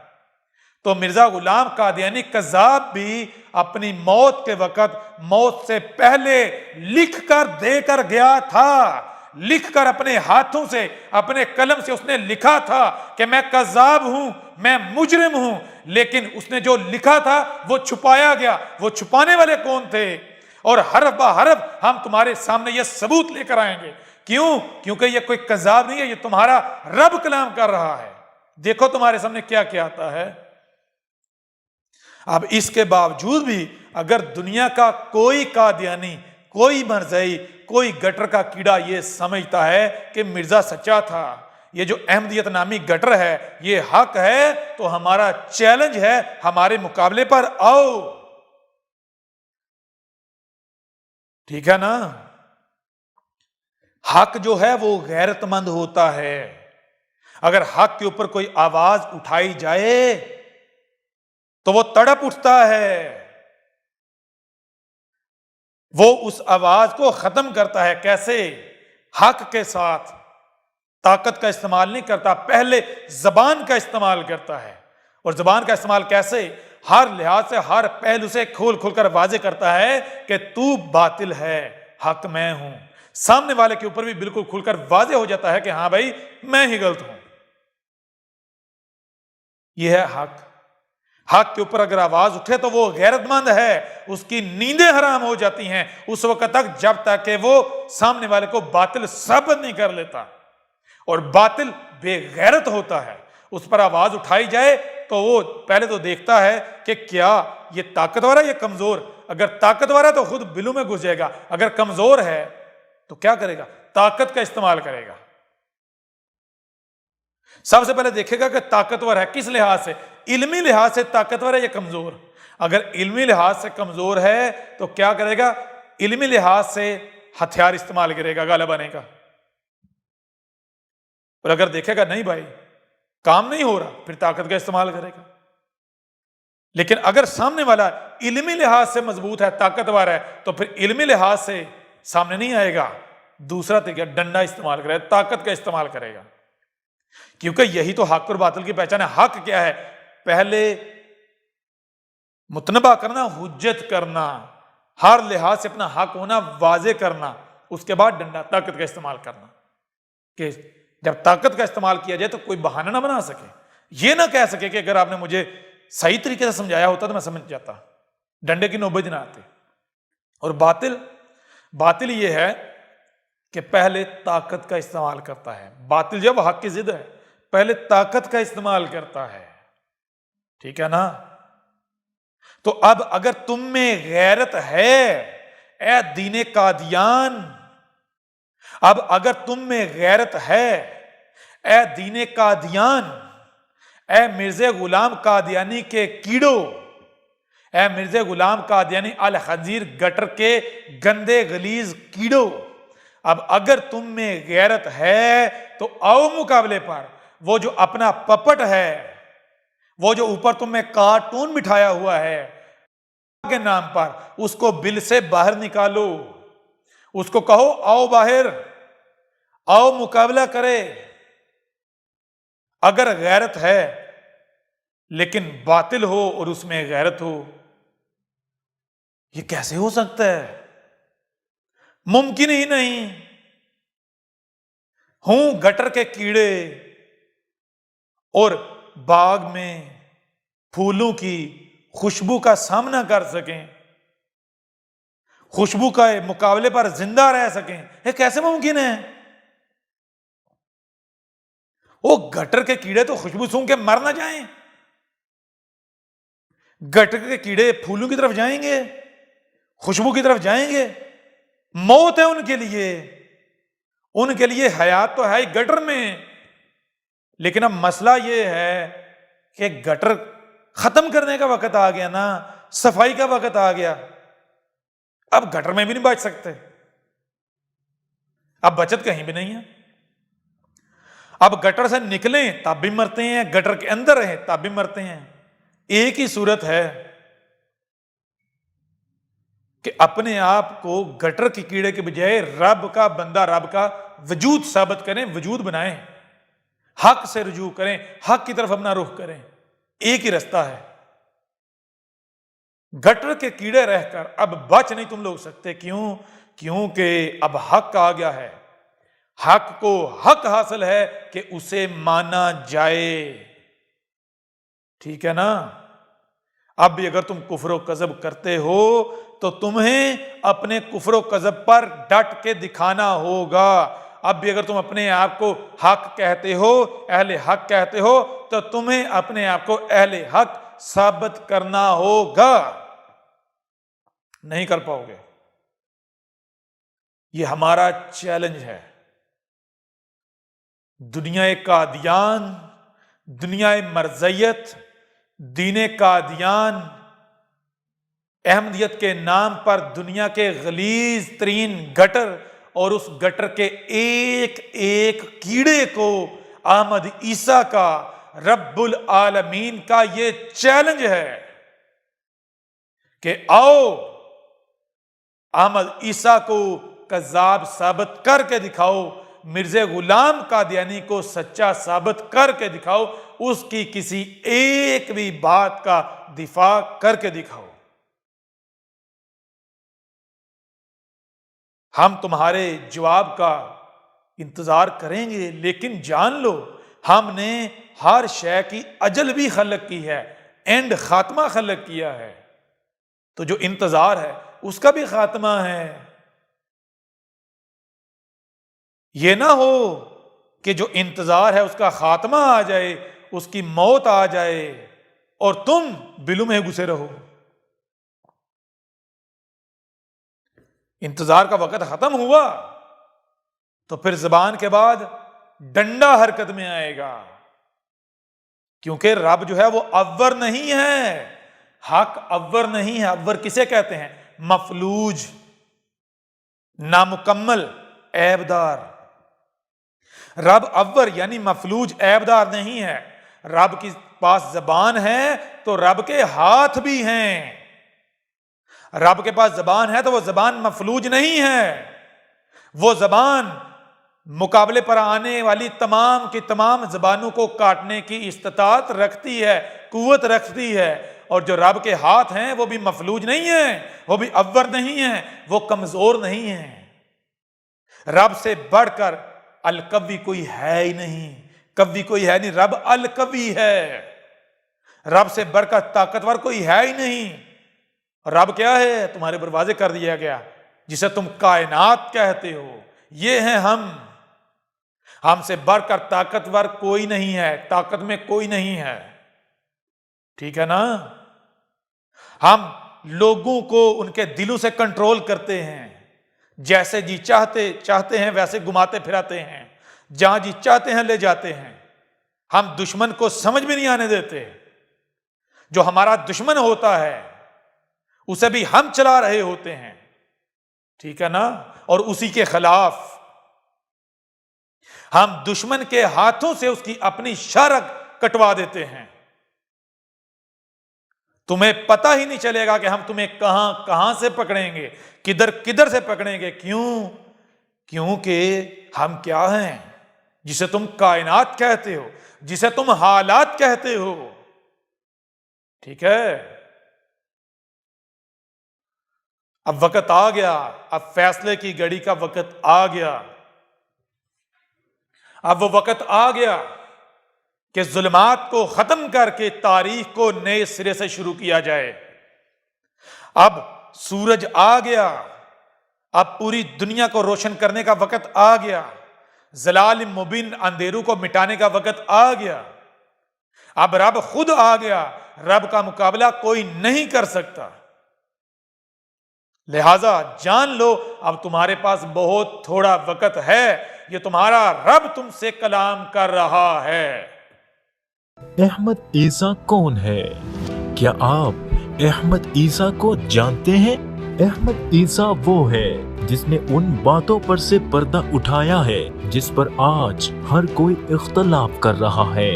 تو مرزا غلام قادیانی کذاب بھی اپنی موت کے وقت، موت سے پہلے لکھ کر دے کر گیا تھا، لکھ کر اپنے ہاتھوں سے، اپنے قلم سے اس نے لکھا تھا کہ میں کذاب ہوں، میں مجرم ہوں، لیکن اس نے جو لکھا تھا وہ چھپایا گیا۔ وہ چھپانے والے کون تھے؟ اور حرف بہ حرف ہم تمہارے سامنے یہ ثبوت لے کر آئیں گے۔ کیوں؟ کیونکہ یہ کوئی کذاب نہیں ہے، یہ تمہارا رب کلام کر رہا ہے۔ دیکھو تمہارے سامنے کیا کیا آتا ہے۔ اب اس کے باوجود بھی اگر دنیا کا کوئی قادیانی، کوئی مرزائی، کوئی گٹر کا کیڑا یہ سمجھتا ہے کہ مرزا سچا تھا، یہ جو احمدیت نامی گٹر ہے یہ حق ہے، تو ہمارا چیلنج ہے، ہمارے مقابلے پر آؤ۔ ٹھیک ہے نا؟ حق جو ہے وہ غیرت مند ہوتا ہے۔ اگر حق کے اوپر کوئی آواز اٹھائی جائے تو وہ تڑپ اٹھتا ہے، وہ اس آواز کو ختم کرتا ہے۔ کیسے؟ حق کے ساتھ طاقت کا استعمال نہیں کرتا، پہلے زبان کا استعمال کرتا ہے۔ اور زبان کا استعمال کیسے؟ ہر لحاظ سے، ہر پہلو سے کھول کھول کر واضح کرتا ہے کہ تو باطل ہے، حق میں ہوں۔ سامنے والے کے اوپر بھی بالکل کھل کر واضح ہو جاتا ہے کہ ہاں بھائی میں ہی غلط ہوں۔ یہ ہے حق۔ حق کے اوپر اگر آواز اٹھے تو وہ غیرت مند ہے، اس کی نیندیں حرام ہو جاتی ہیں اس وقت تک جب تک کہ وہ سامنے والے کو باطل ثابت نہیں کر لیتا۔ اور باطل بے غیرت ہوتا ہے، اس پر آواز اٹھائی جائے تو وہ پہلے تو دیکھتا ہے کہ کیا یہ طاقتور ہے یا کمزور۔ اگر طاقتور ہے تو خود بلوں میں گھس جائے گا، اگر کمزور ہے تو کیا کرے گا؟ طاقت کا استعمال کرے گا۔ سب سے پہلے دیکھے گا کہ طاقتور ہے کس لحاظ سے، علمی لحاظ سے طاقتور ہے یا کمزور۔ اگر علمی لحاظ سے کمزور ہے تو کیا کرے گا؟ علمی لحاظ سے ہتھیار استعمال کرے گا غالب آنے کا۔ اور اگر دیکھے گا نہیں بھائی کام نہیں ہو رہا پھر طاقت کا استعمال کرے گا. لیکن اگر سامنے والا علمی لحاظ سے مضبوط ہے، طاقتور ہے، تو پھر علمی لحاظ سے سامنے نہیں آئے گا. دوسرا طریقہ ڈنڈا استعمال کرے گا، طاقت کا استعمال کرے گا. کیونکہ یہی تو حق اور باطل کی پہچان ہے. حق کیا ہے؟ پہلے متنبہ کرنا، حجت کرنا، ہر لحاظ سے اپنا حق ہونا واضح کرنا، اس کے بعد ڈنڈا طاقت کا استعمال کرنا. کہ جب طاقت کا استعمال کیا جائے تو کوئی بہانہ نہ بنا سکے، یہ نہ کہہ سکے کہ اگر آپ نے مجھے صحیح طریقے سے سمجھایا ہوتا تو میں سمجھ جاتا، ڈنڈے کی نوبت نہ آتی. اور باطل یہ ہے کہ پہلے طاقت کا استعمال کرتا ہے. باطل جب حق کی ضد ہے، پہلے طاقت کا استعمال کرتا ہے. ٹھیک ہے نا؟ تو اب اگر تم میں غیرت ہے اے دین قادیان، اب اگر تم میں غیرت ہے اے دین قادیان، اے مرزا غلام قادیانی کے کیڑو، اے مرزا غلام قادیانی الخنزیر گٹر کے گندے غلیظ کیڑو، اب اگر تم میں غیرت ہے تو آؤ مقابلے پر. وہ جو اپنا پپٹ ہے، وہ جو اوپر تم میں کارٹون بٹھایا ہوا ہے کے نام پر، اس کو بل سے باہر نکالو، اس کو کہو آؤ باہر، آؤ مقابلہ کرے. اگر غیرت ہے لیکن باطل ہو اور اس میں غیرت ہو، یہ کیسے ہو سکتا ہے؟ ممکن ہی نہیں. ہوں گٹر کے کیڑے اور باغ میں پھولوں کی خوشبو کا سامنا کر سکیں، خوشبو کا مقابلے پر زندہ رہ سکیں، یہ کیسے ممکن ہے؟ وہ گٹر کے کیڑے تو خوشبو سونگھ کے مر نہ جائیں. گٹر کے کیڑے پھولوں کی طرف جائیں گے، خوشبو کی طرف جائیں گے؟ موت ہے ان کے لیے حیات تو ہے ہی گٹر میں. لیکن اب مسئلہ یہ ہے کہ گٹر ختم کرنے کا وقت آ گیا نا، صفائی کا وقت آ گیا. اب گٹر میں بھی نہیں بچ سکتے، اب بچت کہیں بھی نہیں ہے. اب گٹر سے نکلیں تب بھی مرتے ہیں، گٹر کے اندر رہیں تب بھی مرتے ہیں. ایک ہی صورت ہے کہ اپنے آپ کو گٹر کے کیڑے کے بجائے رب کا بندہ، رب کا وجود ثابت کریں، وجود بنائیں، حق سے رجوع کریں، حق کی طرف اپنا رخ کریں. ایک ہی رستہ ہے. گٹر کے کیڑے رہ کر اب بچ نہیں تم لوگ سکتے. کیوں؟ کیونکہ اب حق آ گیا ہے. حق کو حق حاصل ہے کہ اسے مانا جائے. ٹھیک ہے نا؟ اب بھی اگر تم کفر و کذب کرتے ہو تو تمہیں اپنے کفر و کذب پر ڈٹ کے دکھانا ہوگا. اب بھی اگر تم اپنے آپ کو حق کہتے ہو، اہل حق کہتے ہو، تو تمہیں اپنے آپ کو اہل حق ثابت کرنا ہوگا. نہیں کر پاؤ گے. یہ ہمارا چیلنج ہے. دنیا قادیان، دنیا مرزیت، دین قادیان، احمدیت کے نام پر دنیا کے غلیظ ترین گٹر اور اس گٹر کے ایک ایک کیڑے کو احمد عیسیٰ کا، رب العالمین کا یہ چیلنج ہے کہ آؤ احمد عیسیٰ کو کذاب ثابت کر کے دکھاؤ، مرزا غلام قادیانی کو سچا ثابت کر کے دکھاؤ، اس کی کسی ایک بھی بات کا دفاع کر کے دکھاؤ. ہم تمہارے جواب کا انتظار کریں گے، لیکن جان لو ہم نے ہر شے کی اجل بھی خلق کی ہے، اینڈ خاتمہ خلق کیا ہے. تو جو انتظار ہے اس کا بھی خاتمہ ہے. یہ نہ ہو کہ جو انتظار ہے اس کا خاتمہ آ جائے، اس کی موت آ جائے اور تم بلو میں گھسے رہو. انتظار کا وقت ختم ہوا تو پھر زبان کے بعد ڈنڈا حرکت میں آئے گا. کیونکہ رب جو ہے وہ اول نہیں ہے، حق اول نہیں ہے. اول کسے کہتے ہیں؟ مفلوج، نامکمل، عیب دار. رب اول یعنی مفلوج، عیب دار نہیں ہے. رب کے پاس زبان ہے تو رب کے ہاتھ بھی ہیں. رب کے پاس زبان ہے تو وہ زبان مفلوج نہیں ہے. وہ زبان مقابلے پر آنے والی تمام کی تمام زبانوں کو کاٹنے کی استطاعت رکھتی ہے، قوت رکھتی ہے. اور جو رب کے ہاتھ ہیں وہ بھی مفلوج نہیں ہیں، وہ بھی اور نہیں ہیں، وہ کمزور نہیں ہیں. رب سے بڑھ کر القوی کوئی ہے ہی نہیں، قوی کوئی ہے نہیں، رب القوی ہے. رب سے بڑھ کر طاقتور کوئی ہے ہی نہیں. رب کیا ہے؟ تمہارے پر واضح کر دیا گیا، جسے تم کائنات کہتے ہو. یہ ہیں ہم سے بڑھ کر طاقتور کوئی نہیں ہے، طاقت میں کوئی نہیں ہے. ٹھیک ہے نا؟ ہم لوگوں کو ان کے دلوں سے کنٹرول کرتے ہیں، جیسے جی چاہتے ہیں ویسے گھماتے پھراتے ہیں، جہاں جی چاہتے ہیں لے جاتے ہیں. ہم دشمن کو سمجھ میں نہیں آنے دیتے. جو ہمارا دشمن ہوتا ہے اسے بھی ہم چلا رہے ہوتے ہیں. ٹھیک ہے نا؟ اور اسی کے خلاف ہم دشمن کے ہاتھوں سے اس کی اپنی شرک کٹوا دیتے ہیں. تمہیں پتہ ہی نہیں چلے گا کہ ہم تمہیں کہاں سے پکڑیں گے، کدھر سے پکڑیں گے. کیونکہ ہم کیا ہیں؟ جسے تم کائنات کہتے ہو، جسے تم حالات کہتے ہو. ٹھیک ہے؟ اب وقت آ گیا، اب فیصلے کی گھڑی کا وقت آ گیا. اب وہ وقت آ گیا کہ ظلمات کو ختم کر کے تاریخ کو نئے سرے سے شروع کیا جائے. اب سورج آ گیا، اب پوری دنیا کو روشن کرنے کا وقت آ گیا. ظلال مبین اندھیروں کو مٹانے کا وقت آ گیا. اب رب خود آ گیا، رب کا مقابلہ کوئی نہیں کر سکتا. لہذا جان لو اب تمہارے پاس بہت تھوڑا وقت ہے. یہ تمہارا رب تم سے کلام کر رہا ہے.
احمد عیسیٰ کون ہے؟ کیا آپ احمد عیسیٰ کو جانتے ہیں؟ احمد عیسیٰ وہ ہے جس نے ان باتوں پر سے پردہ اٹھایا ہے جس پر آج ہر کوئی اختلاف کر رہا ہے.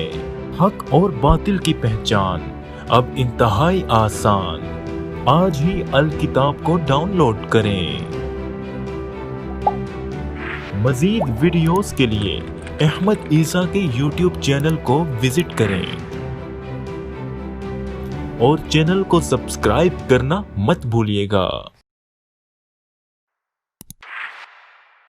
حق اور باطل کی پہچان اب انتہائی آسان. آج ہی الکتاب کو ڈاؤن لوڈ کریں. مزید ویڈیوز کے لیے احمد عیسیٰ کے یوٹیوب چینل کو وزٹ کریں اور چینل کو سبسکرائب کرنا مت بھولیے گا.